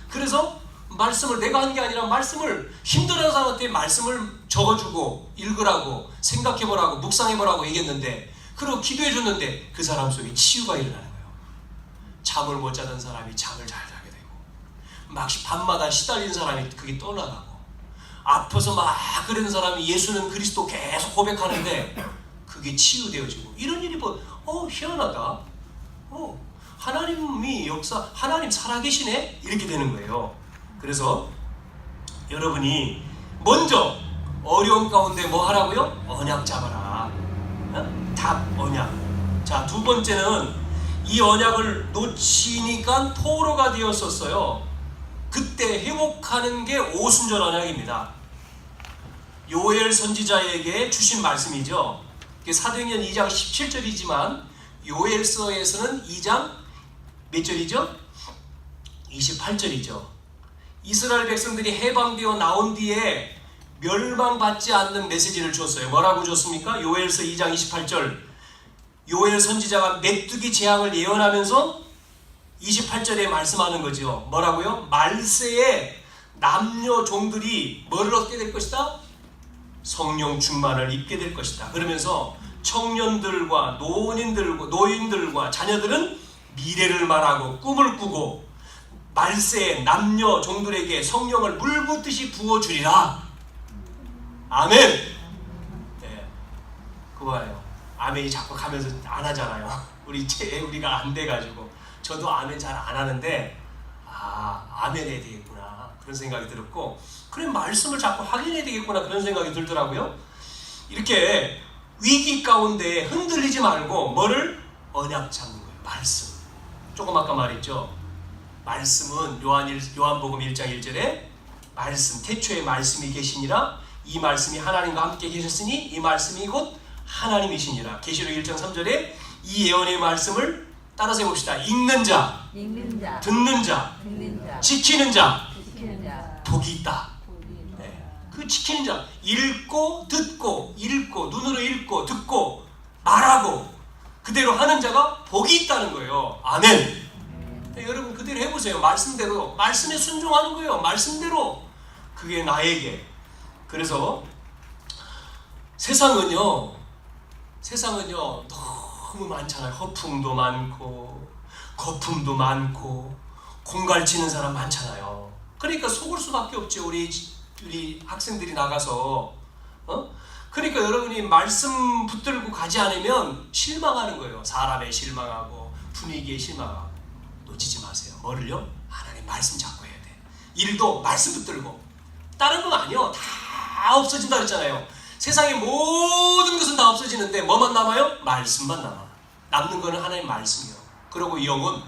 그래서 말씀을 내가 한 게 아니라 말씀을 힘들어하는 사람한테 말씀을 적어주고 읽으라고 생각해보라고 묵상해보라고 얘기했는데, 그리고 기도해줬는데 그 사람 속에 치유가 일어나는 거예요. 잠을 못 자던 사람이 잠을 잘 자게 되고, 막 밤마다 시달리는 사람이 그게 떠나가고, 아파서 막 그러는 사람이 예수는 그리스도 계속 고백하는데 그게 치유되어지고, 이런 일이 희한하다. 하나님이 하나님 살아계시네? 이렇게 되는 거예요. 그래서 여러분이 먼저 어려운 가운데 뭐 하라고요? 언약 잡아라. 답 언약. 자, 두 번째는 이 언약을 놓치니까 포로가 되었었어요. 그때 회복하는 게 오순절 언약입니다. 요엘 선지자에게 주신 말씀이죠. 사도행전 2장 17절이지만 요엘서에서는 2장 몇 절이죠? 28절이죠. 이스라엘 백성들이 해방되어 나온 뒤에 멸망받지 않는 메시지를 줬어요. 뭐라고 줬습니까? 요엘서 2장 28절. 요엘 선지자가 메뚜기 재앙을 예언하면서 28절에 말씀하는 거죠. 뭐라고요? 말세에 남녀 종들이 뭐를 얻게 될 것이다? 성령 충만을 입게 될 것이다. 그러면서 청년들과 노인들과 자녀들은 미래를 말하고 꿈을 꾸고 말세에 남녀 종들에게 성령을 물붓듯이 부어주리라. 아멘. 네, 그거 봐요. 아멘이 자꾸 가면서 안 하잖아요. 우리가 안 돼가지고. 저도 아멘 잘 안 하는데 아멘 해야 되겠구나 그런 생각이 들었고, 그래 말씀을 자꾸 확인해야 되겠구나 그런 생각이 들더라고요. 이렇게 위기 가운데 흔들리지 말고 뭐를? 언약 잡는 거예요. 말씀. 조금 아까 말했죠. 말씀은 요한복음 1장 1절에 말씀, 태초에 말씀이 계시니라 이 말씀이 하나님과 함께 계셨으니 이 말씀이 곧 하나님이시니라. 계시록 1장 3절에 이 예언의 말씀을 따라서 해봅시다. 읽는 자, 듣는 자, 지키는 자, 복이 있다. 네. 그 지키는 자, 읽고 듣고 눈으로 읽고 듣고 말하고 그대로 하는 자가 복이 있다는 거예요. 아멘. 네, 여러분 그대로 해보세요. 말씀대로, 말씀에 순종하는 거예요. 말씀대로. 그게 나에게. 그래서 세상은요 너무 많잖아요. 허풍도 많고 거품도 많고 공갈치는 사람 많잖아요. 그러니까 속을 수밖에 없죠. 우리 학생들이 나가서 그러니까 여러분이 말씀 붙들고 가지 않으면 실망하는 거예요. 사람에 실망하고 분위기에 실망하고. 놓치지 마세요. 뭐를요? 하나님 말씀 잡고 해야 돼. 일도 말씀 붙들고. 다른 건 아니요. 다 없어진다 그랬잖아요. 세상의 모든 것은 다 없어지는데 뭐만 남아요? 말씀만 남아. 남는 거는 하나님 말씀이요. 그리고 영혼,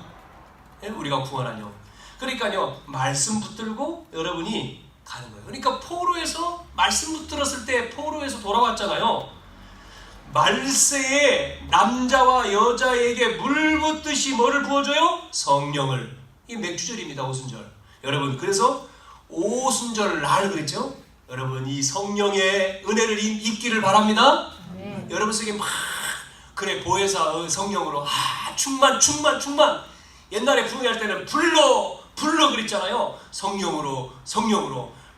우리가 구원한 영혼. 그러니까요 말씀 붙들고 여러분이 가는 거예요. 그러니까 포로에서 말씀 붙들었을 때 포로에서 돌아왔잖아요. 말세에 남자와 여자에게 물 붓듯이 뭐를 부어줘요? 성령을. 이 맥주절입니다. 오순절. 여러분, 그래서 오순절 날 그랬죠? 여러분, 이 성령의 은혜를 입기를 바랍니다. 네. 여러분 속에 막 그래 보혜사 성령으로 충만. 옛날에 부흥할 때는 불러 그랬잖아요. 성령으로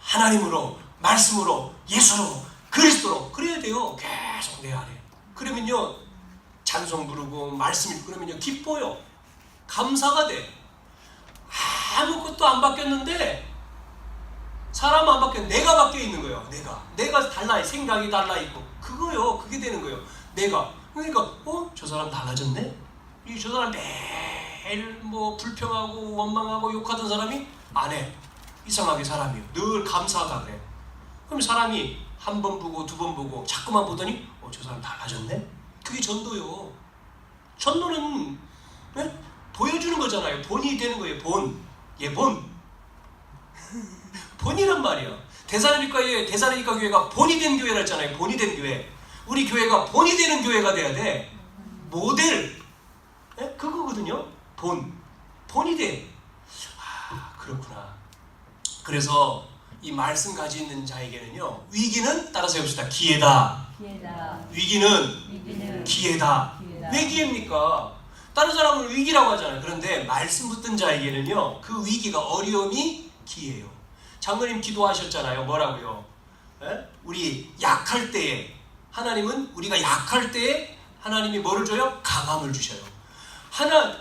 하나님으로 말씀으로 예수로 그리스도로 그래야 돼요. 계속 내 안에. 그러면요 찬송 부르고 말씀 읽고 그러면요 기뻐요. 감사가 돼. 아무것도 안 바뀌었는데 사람 안 바뀌어. 내가 바뀌어 있는 거예요. 내가 달라. 생각이 달라 있고 그거요. 그게 되는 거예요. 내가. 그러니까 저 사람 달라졌네. 저 사람 매일 뭐 불평하고 원망하고 욕하던 사람이 안 해. 이상하게 사람이요. 늘 감사하다 그래. 그럼 사람이 한 번 보고 두 번 보고 자꾸만 보더니 저 사람 달라졌네. 그게 전도요. 전도는 네? 보여주는 거잖아요. 본이 되는 거예요. 본. 본이란 말이야. 데살로니가 교회가 본이 된 교회라 했잖아요. 본이 된 교회. 우리 교회가 본이 되는 교회가 돼야 돼. 모델. 네? 그거거든요. 본이 돼. 그렇구나. 그래서 이 말씀 가지고 있는 자에게는요. 위기는 따라서 해봅시다. 기회다. 위기는 기회다. 왜 기회입니까? 다른 사람은 위기라고 하잖아요. 그런데 말씀 붙든 자에게는요. 그 위기가 어려움이 기회예요. 장로님 기도하셨잖아요. 뭐라고요? 에? 우리 약할 때에 하나님은 우리가 약할 때에 하나님이 뭐를 줘요? 강함을 주셔요.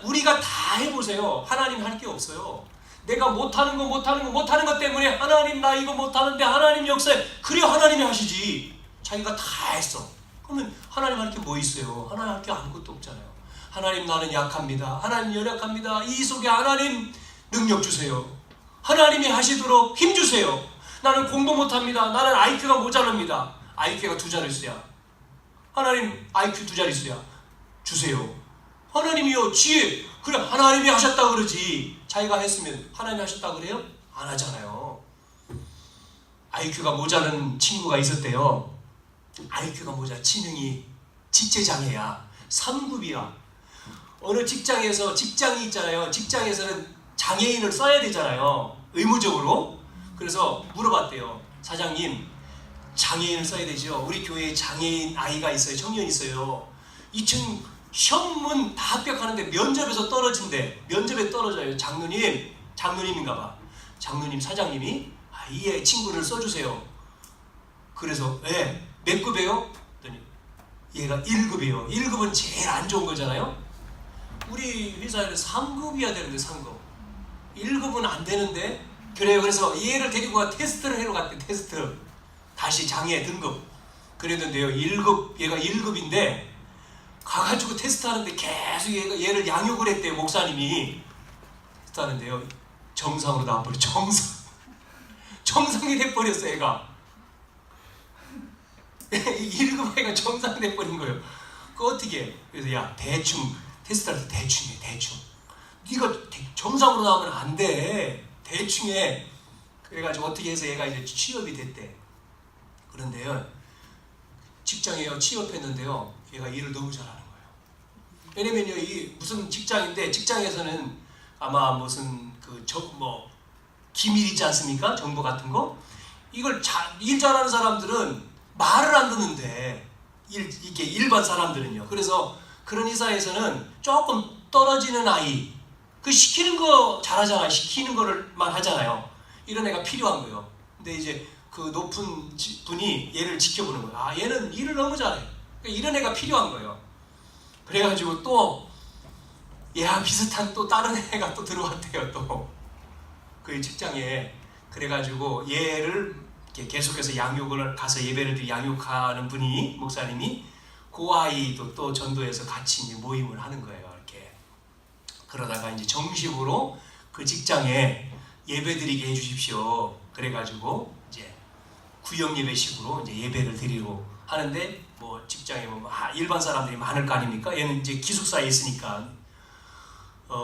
우리가 다 해보세요. 하나님 할 게 없어요. 내가 못하는 것 때문에 하나님 나 이거 못하는데 하나님 역사에 그래 하나님이 하시지. 자기가 다 했어. 그러면 하나님 할 게 뭐 있어요? 하나님 할 게 아무것도 없잖아요. 하나님 나는 약합니다. 하나님 연약합니다. 이 속에 하나님 능력 주세요. 하나님이 하시도록 힘 주세요. 나는 공부 못합니다. 나는 IQ가 모자랍니다. IQ가 2자릿수야. 하나님 IQ 2자릿수야. 주세요. 하나님이요 지혜. 그래 하나님이 하셨다 그러지. 자기가 했으면 하나님이 하셨다 그래요? 안 하잖아요. IQ가 모자란 친구가 있었대요. IQ가 모자 지능이 지체장애야. 3급이야. 어느 직장이 있잖아요. 직장에서는 장애인을 써야 되잖아요. 의무적으로. 그래서 물어봤대요. 사장님 장애인을 써야 되죠. 우리 교회에 장애인 아이가 있어요. 청년이 있어요. 2층 시험은 다 합격하는데 면접에서 떨어진대. 면접에 떨어져요. 장로님인가 봐. 장로님 사장님이 이 친구를 써주세요. 그래서 몇 급이에요? 그랬더니 얘가 1급이에요. 1급은 제일 안 좋은 거잖아요. 우리 회사에는 3급이어야 되는데 3급. 1급은 안 되는데 그래요. 그래서 얘를 데리고 가 테스트를 해러 갔대. 테스트. 다시 장애 등급. 그랬는데요. 얘가 1급인데 가가지고 테스트하는데 계속 얘를 양육을 했대요. 목사님이 테스트하는데요. 정상으로 나와버려. 정상이 돼버렸어. 얘가 1급 아이가 정상이 돼버린 거예요. 그 어떻게 해? 그래서 야 대충 테스트할 때 대충 해. 대충. 네가 정상으로 나오면 안 돼. 대충 해. 그래가지고 어떻게 해서 얘가 이제 취업이 됐대. 그런데요. 직장에요. 취업했는데요. 얘가 일을 너무 잘하는 거예요. 왜냐면요. 이 무슨 직장인데 직장에서는 아마 무슨 기밀이지 않습니까? 정보 같은 거. 이걸 일 잘하는 사람들은 말을 안 듣는데 이게 일반 사람들은요. 그래서 그런 회사에서는 조금 떨어지는 아이 그 시키는 거 잘하잖아요. 시키는 거를만 하잖아요. 이런 애가 필요한 거예요. 근데 이제 그 높은 분이 얘를 지켜보는 거예요. 얘는 일을 너무 잘해. 그러니까 이런 애가 필요한 거예요. 그래가지고 또 얘와 비슷한 또 다른 애가 또 들어왔대요. 또 그 직장에. 그래가지고 얘를 계속해서 양육을 가서 예배를 드리고 양육하는 분이 목사님이 그 아이도 또 전도해서 같이 이제 모임을 하는 거예요. 이렇게 그러다가 이제 정식으로 그 직장에 예배드리게 해주십시오. 그래가지고 이제 구역 예배식으로 이제 예배를 드리고 하는데 뭐 직장에 뭐 일반 사람들이 많을 거 아닙니까? 얘는 이제 기숙사에 있으니까.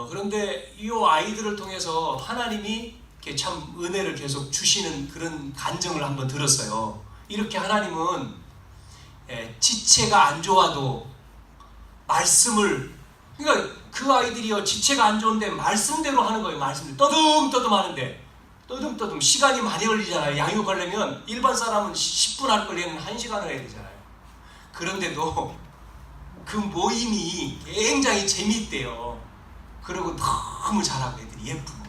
그런데 이 아이들을 통해서 하나님이 이렇게 참 은혜를 계속 주시는 그런 간증을 한번 들었어요. 이렇게 하나님은 지체가 안 좋아도 말씀을, 그러니까 그 아이들이요 지체가 안 좋은데 말씀대로 하는 거예요. 말씀대로 떠듬떠듬 하는데, 떠듬떠듬 시간이 많이 걸리잖아요. 양육하려면 일반 사람은 10분 할 걸리는 1시간을 해야 되잖아요. 그런데도 그 모임이 굉장히 재미있대요. 그리고 너무 잘하고 애들이 예쁘고.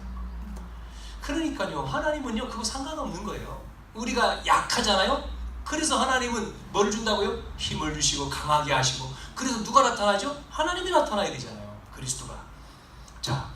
그러니까요 하나님은요 그거 상관없는 거예요. 우리가 약하잖아요. 그래서 하나님은 뭘 준다고요? 힘을 주시고 강하게 하시고. 그래서 누가 나타나죠? 하나님이 나타나야 되잖아요. 그리스도가. 자,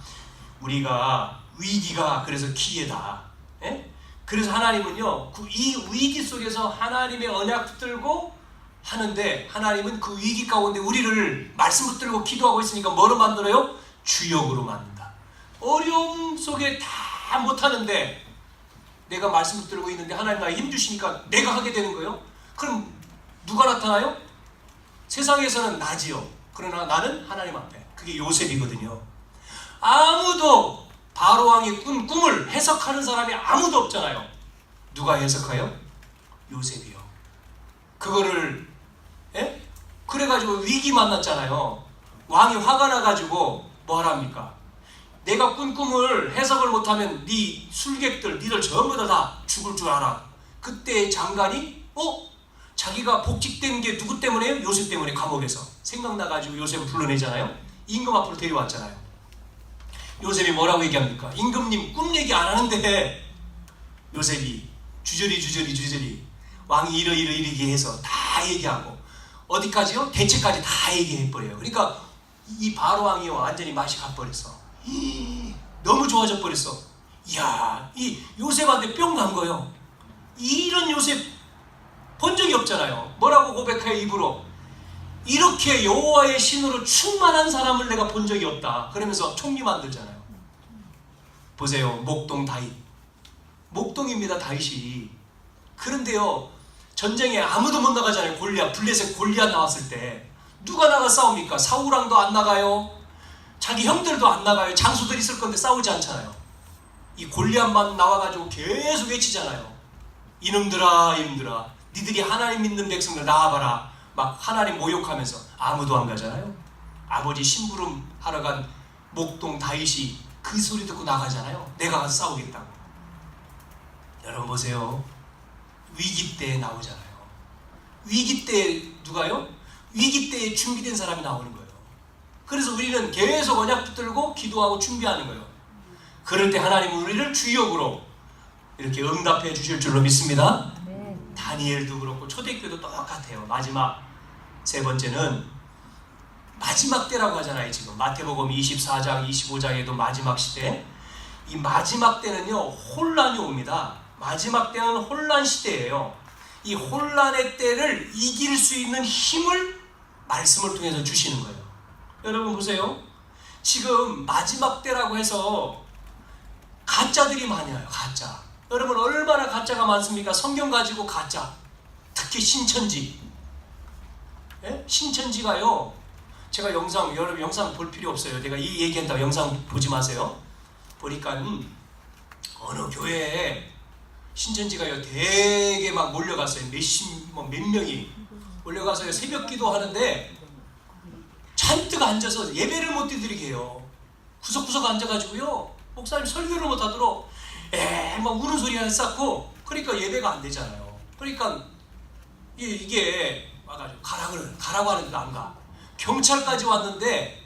우리가 위기가 그래서 기회다. 예? 그래서 하나님은요 이 위기 속에서 하나님의 언약 붙들고 하는데, 하나님은 그 위기 가운데 우리를 말씀 붙들고 기도하고 있으니까 뭐로 만들어요? 주역으로 만든다. 어려움 속에 다 못하는데 내가 말씀 붙들고 있는데 하나님 나에 힘 주시니까 내가 하게 되는 거예요. 그럼 누가 나타나요? 세상에서는 나지요. 그러나 나는 하나님 앞에. 그게 요셉이거든요. 아무도 바로왕이 꾼 꿈을 해석하는 사람이 아무도 없잖아요. 누가 해석해요? 요셉이요. 그거를 그래가지고 위기 만났잖아요. 왕이 화가 나가지고 뭐 하랍니까? 내가 꾼 꿈을 해석을 못하면 네 술객들, 니들 전부 다 죽을 줄 알아. 그때 장관이 자기가 복직된 게 누구 때문에요? 요셉 때문에. 감옥에서 생각나가지고 요셉을 불러내잖아요. 임금 앞으로 데려왔잖아요. 요셉이 뭐라고 얘기합니까? 임금님 꿈 얘기 안 하는데 요셉이 주저리 왕이 이러이러이러게 해서 다 얘기하고, 어디까지요? 대체까지 다 얘기해버려요. 그러니까 이 바로왕이 완전히 맛이 가버렸어. 너무 좋아져 버렸어. 이야, 이 요셉한테 뿅 간 거예요. 이런 요셉 본 적이 없잖아요. 뭐라고 고백해요 입으로? 이렇게 여호와의 신으로 충만한 사람을 내가 본 적이 없다. 그러면서 총리 만들잖아요. 보세요. 목동 다윗. 목동입니다 다윗이. 그런데요 전쟁에 아무도 못 나가잖아요. 골리앗, 블레셋 골리앗 나왔을 때 누가 나가 싸웁니까? 사울왕도 안 나가요. 자기 형들도 안 나가요. 장수들 있을 건데 싸우지 않잖아요. 이 골리앗만 나와가지고 계속 외치잖아요. 이놈들아 니들이 하나님 믿는 백성들 나와봐라. 막 하나님 모욕하면서. 아무도 안 가잖아요. 아버지 심부름 하러 간 목동 다윗이 그 소리 듣고 나가잖아요. 내가 가서 싸우겠다고. 여러분 보세요. 위기 때에 나오잖아요. 위기 때에 누가요? 위기 때에 준비된 사람이 나오는 거예요. 그래서 우리는 계속 언약 붙들고 기도하고 준비하는 거예요. 그럴 때 하나님은 우리를 주역으로 이렇게 응답해 주실 줄로 믿습니다. 다니엘도 그렇고 초대교회도 똑같아요. 마지막 세 번째는 마지막 때라고 하잖아요. 지금 마태복음 24장 25장에도 마지막 시대. 이 마지막 때는요 혼란이 옵니다. 마지막 때는 혼란 시대예요. 이 혼란의 때를 이길 수 있는 힘을 말씀을 통해서 주시는 거예요. 여러분 보세요. 지금 마지막 때라고 해서 가짜들이 많이 와요. 가짜. 여러분 얼마나 가짜가 많습니까? 성경 가지고 가짜. 특히 신천지. 신천지가요. 제가 여러분 영상 볼 필요 없어요. 내가 이 얘기한다고 영상 보지 마세요. 보니까 어느 교회에 신천지가요 되게 막 몰려갔어요. 몇 명이 몰려가서 새벽 기도하는데 잔뜩 앉아서 예배를 못 드리게 해요. 구석구석 앉아가지고요 목사님 설교를 못 하도록 막 우는 소리가 쌓고. 그러니까 예배가 안 되잖아요. 그러니까 이게 와가지고 가라고 하는데도 안 가. 경찰까지 왔는데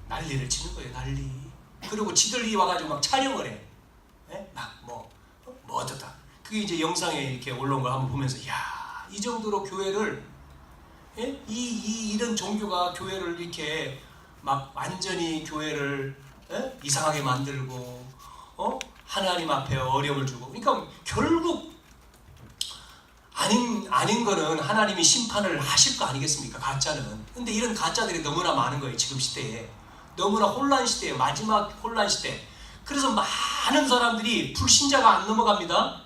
난리를 치는 거예요. 난리. 그리고 지들이 와가지고 막 촬영을 해. 뭐 어쩌다. 그게 이제 영상에 이렇게 올라온 걸 한번 보면서 이 정도로 교회를 이런 종교가 교회를 이렇게 막 완전히 교회를 이상하게 만들고 하나님 앞에 어려움을 주고. 그러니까 결국 아닌 거는 하나님이 심판을 하실 거 아니겠습니까? 가짜는. 근데 이런 가짜들이 너무나 많은 거예요. 지금 시대에. 너무나 혼란 시대에, 마지막 혼란 시대. 그래서 많은 사람들이 불신자가 안 넘어갑니다.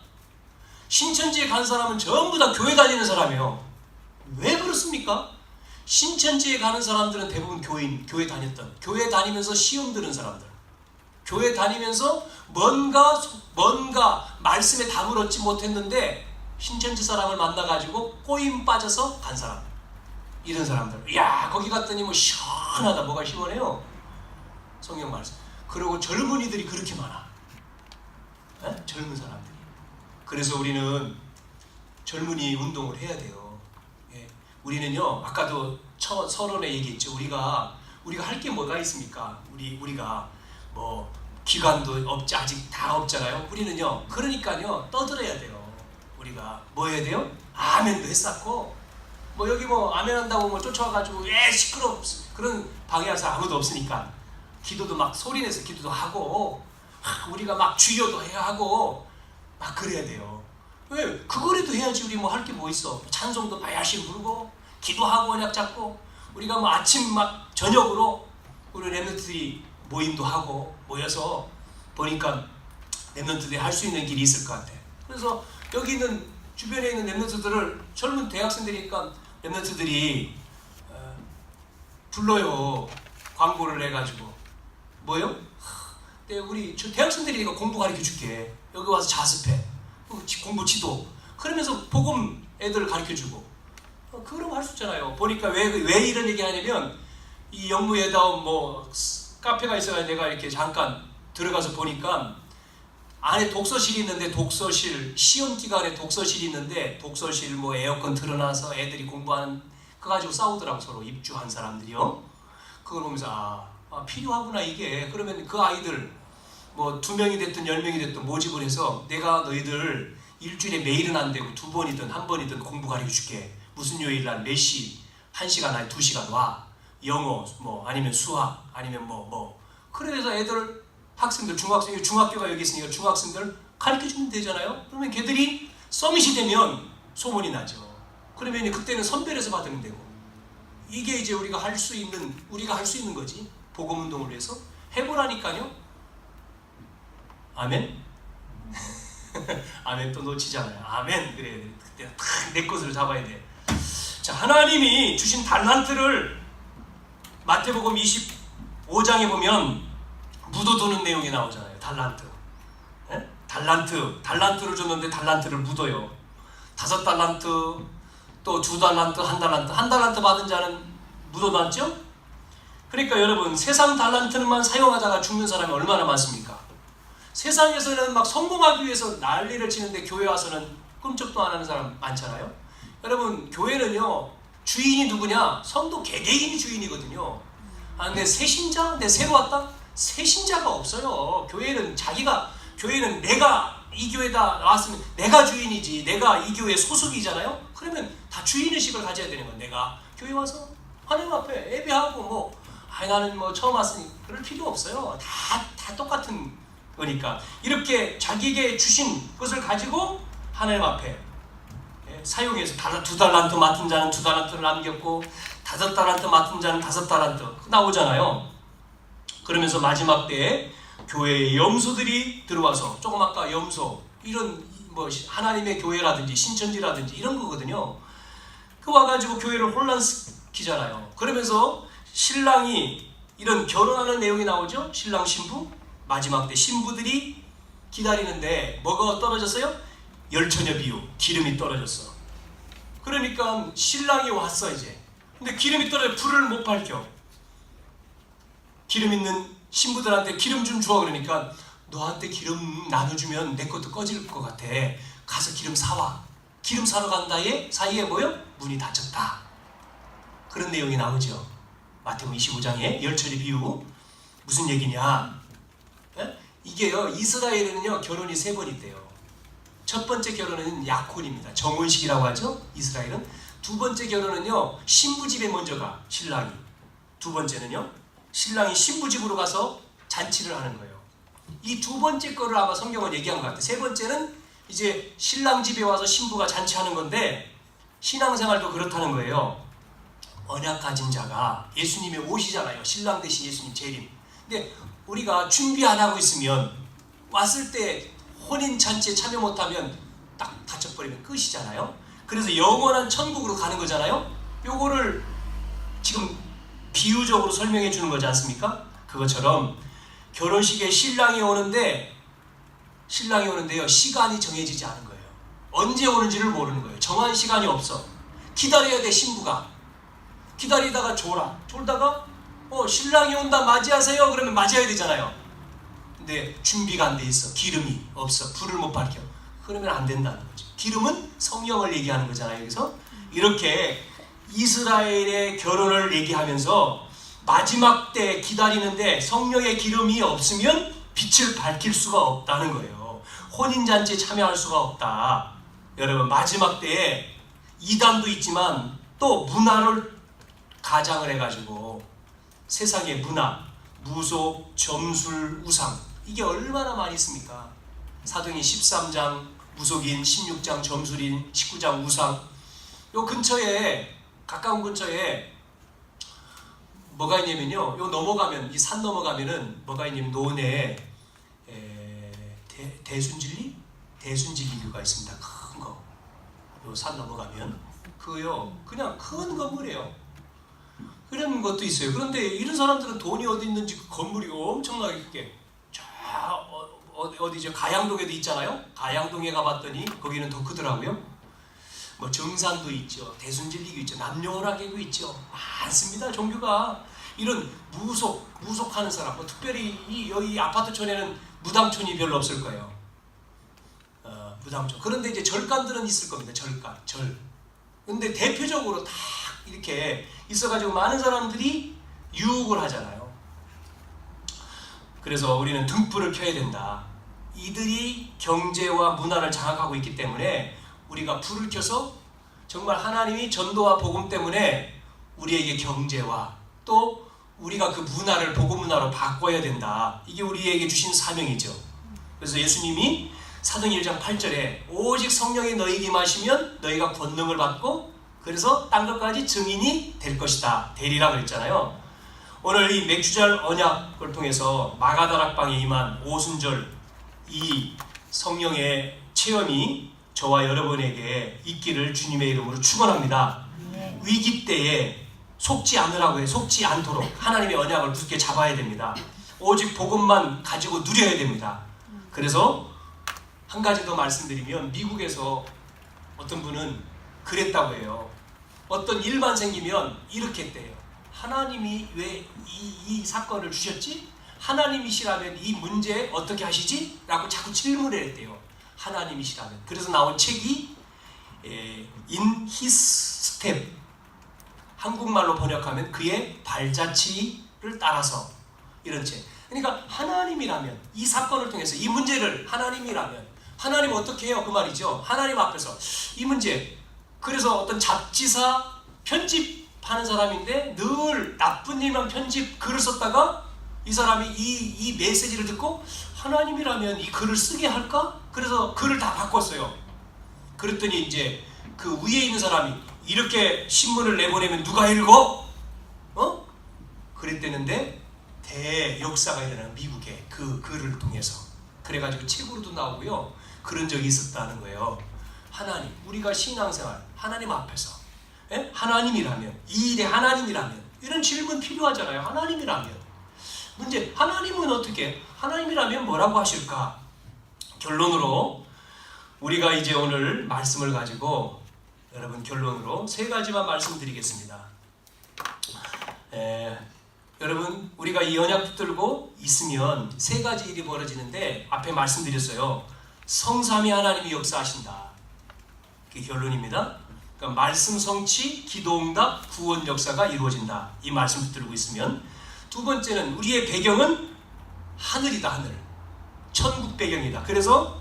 신천지에 간 사람은 전부 다 교회 다니는 사람이에요. 왜 그렇습니까? 신천지에 가는 사람들은 대부분 교회 다녔던, 교회 다니면서 시험 들은 사람들, 교회 다니면서 뭔가 말씀에 답을 얻지 못했는데 신천지 사람을 만나가지고 꼬임 빠져서 간 사람, 이런 사람들. 야, 거기 갔더니 뭐 시원하다. 뭐가 시원해요? 성경 말씀. 그리고 젊은이들이 그렇게 많아. 에? 젊은 사람들이. 그래서 우리는 젊은이 운동을 해야 돼요. 예. 우리는요, 아까도 서론에 얘기했죠. 우리가 할 게 뭐가 있습니까? 우리가 뭐 기관도 없지, 아직 다 없잖아요. 우리는요, 그러니까요, 떠들어야 돼요. 우리가 뭐 해야 돼요? 아멘도 했었고, 뭐 여기 뭐 아멘 한다고 뭐 쫓아와가지고 시끄러, 그런 방해할 사람 아무도 없으니까 기도도 막 소리내서 기도도 하고, 우리가 막 주여도 해야 하고 막 그래야 돼요. 왜? 그거라도 해야지. 우리 뭐 할 게 뭐 있어? 찬송도 막 열심히 부르고 기도하고 언약 잡고, 우리가 뭐 아침 막 저녁으로 우리 랩런트들이 모임도 하고 모여서 보니까 랩런트들이 할 수 있는 길이 있을 것 같아. 그래서 여기 있는 주변에 있는 랩런트들을, 젊은 대학생들이니까 랩런트들이 불러요. 광고를 해가지고. 뭐요? 네, 우리 대학생들이니까 공부 가르쳐 줄게. 여기 와서 자습해. 공부 지도. 그러면서 복음 애들 가르쳐 주고. 그럼 할 수 있잖아요. 보니까 왜 이런 얘기 하냐면, 이 영무에다 뭐 카페가 있어야 내가 이렇게 잠깐 들어가서 보니까 안에 독서실이 있는데, 독서실 시험 기간에 독서실이 있는데, 독서실 뭐 에어컨 틀어놔서 애들이 공부하는 그거 가지고 싸우더라고. 서로 입주한 사람들이요. 그걸 보면서 필요하구나 이게. 그러면 그 아이들 뭐 2명이 됐든 10명이 됐든 모집을 해서, 내가 너희들 일주일에 매일은 안 되고 2번이든 1번이든 공부 가르쳐 줄게. 무슨 요일 날 몇 시, 1시간 아니 2시간 와. 영어 뭐 아니면 수학 아니면 뭐 그래서 애들, 학생들, 중학교가 여기 있으니까 중학생들 가르쳐 주면 되잖아요. 그러면 걔들이 서밋이 되면 소문이 나죠. 그러면 그때는 선별해서 받으면 되고. 이게 이제 우리가 할 수 있는 거지. 복음 운동을 위해서 해보라니까요. 아멘. 아멘 또 놓치잖아요. 아멘. 그래, 그때 딱 내 것을 잡아야 돼. 자, 하나님이 주신 달란트를 마태복음 25장에 보면 묻어두는 내용이 나오잖아요. 달란트. 예? 달란트를 줬는데 달란트를 묻어요. 5달란트, 또 2달란트, 1달란트. 1달란트 받은 자는 묻어놨죠? 그러니까 여러분, 세상 달란트만 사용하다가 죽는 사람이 얼마나 많습니까? 세상에서는 막 성공하기 위해서 난리를 치는데 교회 와서는 꿈쩍도 안 하는 사람 많잖아요. 여러분, 교회는요, 주인이 누구냐? 성도 개개인이 주인이거든요. 근데 새신자? 내 새로 왔다? 새신자가 없어요. 교회는 내가 이 교회다 나왔으면 내가 주인이지. 내가 이 교회 소속이잖아요. 그러면 다 주인의식을 가져야 되는 건, 내가 교회 와서 하나님 앞에 예배하고 뭐 나는 뭐 처음 왔으니 그럴 필요 없어요. 다 똑같은 거니까. 이렇게 자기에게 주신 것을 가지고 하나님 앞에 사용해서 2달란트 맡은 자는 2달란트를 남겼고 5달란트 맡은 자는 5달란트 나오잖아요. 그러면서 마지막 때에 교회의 염소들이 들어와서, 조금 아까 염소, 이런 뭐 하나님의 교회라든지 신천지라든지 이런 거거든요. 그 와가지고 교회를 혼란시키잖아요. 그러면서 신랑이, 이런 결혼하는 내용이 나오죠. 신랑 신부, 마지막 때 신부들이 기다리는데 뭐가 떨어졌어요? 열처녀 비유, 기름이 떨어졌어. 그러니까 신랑이 왔어 이제. 근데 기름이 떨어져 불을 못 밝혀. 기름 있는 신부들한테 기름 좀 줘. 그러니까 너한테 기름 나눠주면 내 것도 꺼질 것 같아. 가서 기름 사와. 기름 사러 간 사이에 뭐요? 문이 닫혔다. 그런 내용이 나오죠. 마태복음 25장에 열처리 비유. 무슨 얘기냐? 이게요, 이스라엘에는요 결혼이 3번 있대요. 첫 번째 결혼은 약혼입니다. 정혼식이라고 하죠. 이스라엘은. 2번째 결혼은요, 신부 집에 먼저 가, 신랑이. 2번째는요, 신랑이 신부 집으로 가서 잔치를 하는 거예요. 이 2번째 거를 아마 성경은 얘기한 것 같아요. 3번째는 이제 신랑 집에 와서 신부가 잔치하는 건데, 신앙생활도 그렇다는 거예요. 언약 가진 자가 예수님이 오시잖아요. 신랑 대신 예수님 재림. 근데 우리가 준비 안 하고 있으면, 왔을 때 혼인 잔치에 참여 못하면 딱 다쳐버리면 끝이잖아요. 그래서 영원한 천국으로 가는 거잖아요. 요거를 지금 비유적으로 설명해 주는 거지 않습니까? 그것처럼 결혼식에 신랑이 오는데요, 시간이 정해지지 않은 거예요. 언제 오는지를 모르는 거예요. 정한 시간이 없어. 기다려야 돼. 신부가 기다리다가 졸다가 신랑이 온다 맞이하세요 그러면 맞이해야 되잖아요. 근데 준비가 안 돼 있어. 기름이 없어. 불을 못 밝혀. 그러면 안 된다는 거죠. 기름은 성령을 얘기하는 거잖아요. 여기서 이렇게 이스라엘의 결혼을 얘기하면서 마지막 때 기다리는데 성령의 기름이 없으면 빛을 밝힐 수가 없다는 거예요. 혼인잔치에 참여할 수가 없다. 여러분, 마지막 때에 이단도 있지만 또 문화를 가장을 해가지고 세상의 문화, 무속, 점술, 우상, 이게 얼마나 많이 있습니까? 사도행전 13장 무속인, 16장 점술인, 19장 우상. 요 근처에, 가까운 근처에 뭐가 있냐면요, 요 넘어가면, 이 산 넘어가면은 뭐가 있냐면 논에 대순진리? 대순진리교가 있습니다. 큰 거. 요 산 넘어가면 그요 그냥 큰 건물이에요. 그런 것도 있어요. 그런데 이런 사람들은 돈이 어디 있는지 그 건물이 엄청나게 크게 어디죠? 가양동에도 있잖아요. 가양동에 가봤더니 거기는 더 크더라고요. 뭐 정산도 있죠. 대순진리교 있죠. 남녀오락교도 있죠. 많습니다. 종교가. 이런 무속하는 사람, 뭐 특별히 여기 아파트촌에는 무당촌이 별로 없을 거예요. 무당촌. 그런데 이제 절간들은 있을 겁니다. 절. 근데 대표적으로 다 이렇게 있어가지고 많은 사람들이 유혹을 하잖아요. 그래서 우리는 등불을 켜야 된다. 이들이 경제와 문화를 장악하고 있기 때문에 우리가 불을 켜서 정말 하나님이 전도와 복음 때문에 우리에게 경제와 또 우리가 그 문화를 복음 문화로 바꿔야 된다. 이게 우리에게 주신 사명이죠. 그래서 예수님이 사도행전 1장 8절에 오직 성령이 너희에게 임하시면 너희가 권능을 받고 그래서 딴 것까지 증인이 될 것이다. 되리라 그랬잖아요. 오늘 이 맥주절 언약을 통해서 마가다락방에 임한 오순절 이 성령의 체험이 저와 여러분에게 있기를 주님의 이름으로 축원합니다. 위기 때에 속지 않으라고 속지 않도록 하나님의 언약을 굳게 잡아야 됩니다. 오직 복음만 가지고 누려야 됩니다. 그래서 한 가지 더 말씀드리면 미국에서 어떤 분은 그랬다고 해요. 어떤 일만 생기면 이렇게 했대요. 하나님이 왜 이 사건을 주셨지? 하나님이시라면 이 문제 어떻게 하시지? 라고 자꾸 질문을 했대요. 하나님이시라면. 그래서 나온 책이 In His Step, 한국말로 번역하면 그의 발자취를 따라서, 이런 책. 그러니까 하나님이라면 이 사건을 통해서 이 문제를 하나님이라면 하나님 어떻게 해요? 그 말이죠. 하나님 앞에서 이 문제. 그래서 어떤 잡지사 편집하는 사람인데 늘 나쁜 일만 글을 썼다가 이 사람이 이 메시지를 듣고 하나님이라면 이 글을 쓰게 할까? 그래서 글을 다 바꿨어요. 그랬더니 이제 그 위에 있는 사람이 이렇게 신문을 내보내면 누가 읽어? 그랬대는데 대역사가 일어나는 미국의 그 글을 통해서 그래가지고 책으로도 나오고요. 그런 적이 있었다는 거예요. 하나님, 우리가 신앙생활 하나님 앞에서 하나님이라면, 이 일에 하나님이라면, 이런 질문 필요하잖아요. 하나님이라면. 문제, 하나님은 어떻게? 하나님이라면 뭐라고 하실까? 결론으로 우리가 이제 오늘 말씀을 가지고 여러분 결론으로 세 가지만 말씀드리겠습니다. 여러분 우리가 이 언약 붙들고 있으면 세 가지 일이 벌어지는데 앞에 말씀드렸어요. 성삼위 하나님이 역사하신다. 그게 결론입니다. 그러니까 말씀 성취, 기도응답, 구원 역사가 이루어진다. 이 말씀 붙들고 있으면 두 번째는 우리의 배경은 하늘이다. 하늘. 천국 배경이다. 그래서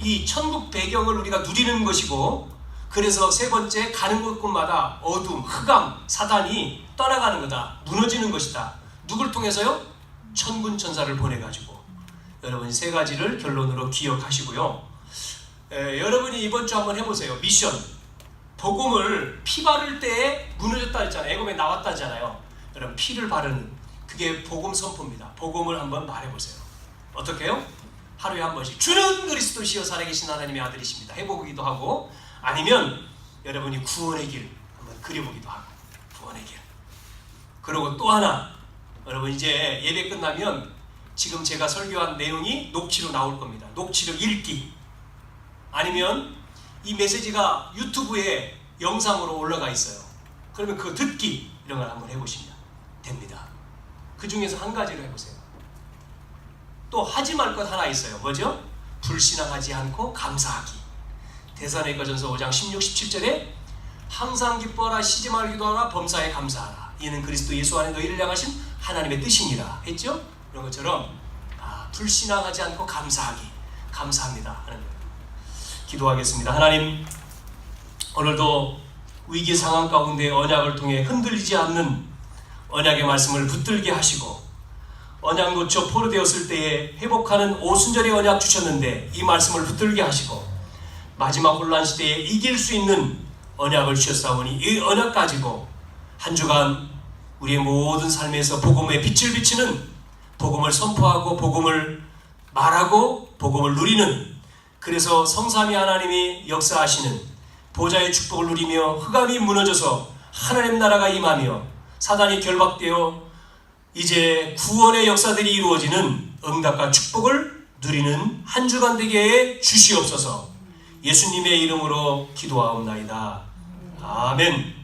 이 천국 배경을 우리가 누리는 것이고 그래서 세 번째 가는 곳곳마다 어둠, 흑암, 사단이 떠나가는 거다. 무너지는 것이다. 누굴 통해서요? 천군 천사를 보내가지고. 여러분 세 가지를 결론으로 기억하시고요. 여러분이 이번 주 한번 해보세요. 미션. 복음을 피 바를 때에 무너졌다 했잖아요. 애굽에 나왔다 하잖아요. 여러분 피를 바르는 그게 복음 선포입니다. 복음을 한번 말해보세요. 어떻게 해요? 하루에 한 번씩 주는 그리스도시여 살아계신 하나님의 아들이십니다. 해보기도 하고 아니면 여러분이 구원의 길 한번 그려보기도 하고 구원의 길. 그리고 또 하나 여러분 이제 예배 끝나면 지금 제가 설교한 내용이 녹취로 나올 겁니다. 녹취로 읽기 아니면 이 메시지가 유튜브에 영상으로 올라가 있어요. 그러면 그거 듣기 이런 걸 한번 해보시면 됩니다. 그 중에서 한 가지를 해보세요. 또 하지 말 것 하나 있어요. 뭐죠? 불신앙하지 않고 감사하기. 데살로니가전서 5장 16, 17절에 항상 기뻐하라, 쉬지 말고 기도하라, 범사에 감사하라. 이는 그리스도 예수 안에 너희를 향하신 하나님의 뜻이니라 했죠? 이런 것처럼 불신앙하지 않고 감사하기, 감사합니다 하는 거예요. 기도하겠습니다. 하나님, 오늘도 위기 상황 가운데 언약을 통해 흔들리지 않는 언약의 말씀을 붙들게 하시고, 언약 놓쳐 포로되었을 때에 회복하는 오순절의 언약 주셨는데 이 말씀을 붙들게 하시고, 마지막 혼란 시대에 이길 수 있는 언약을 주셨사오니 이 언약 가지고 한 주간 우리의 모든 삶에서 복음의 빛을 비치는, 복음을 선포하고 복음을 말하고 복음을 누리는, 그래서 성삼위 하나님이 역사하시는 보좌의 축복을 누리며 흑암이 무너져서 하나님 나라가 임하며 사단이 결박되어 이제 구원의 역사들이 이루어지는 응답과 축복을 누리는 한 주간 되게 주시옵소서. 예수님의 이름으로 기도하옵나이다. 아멘.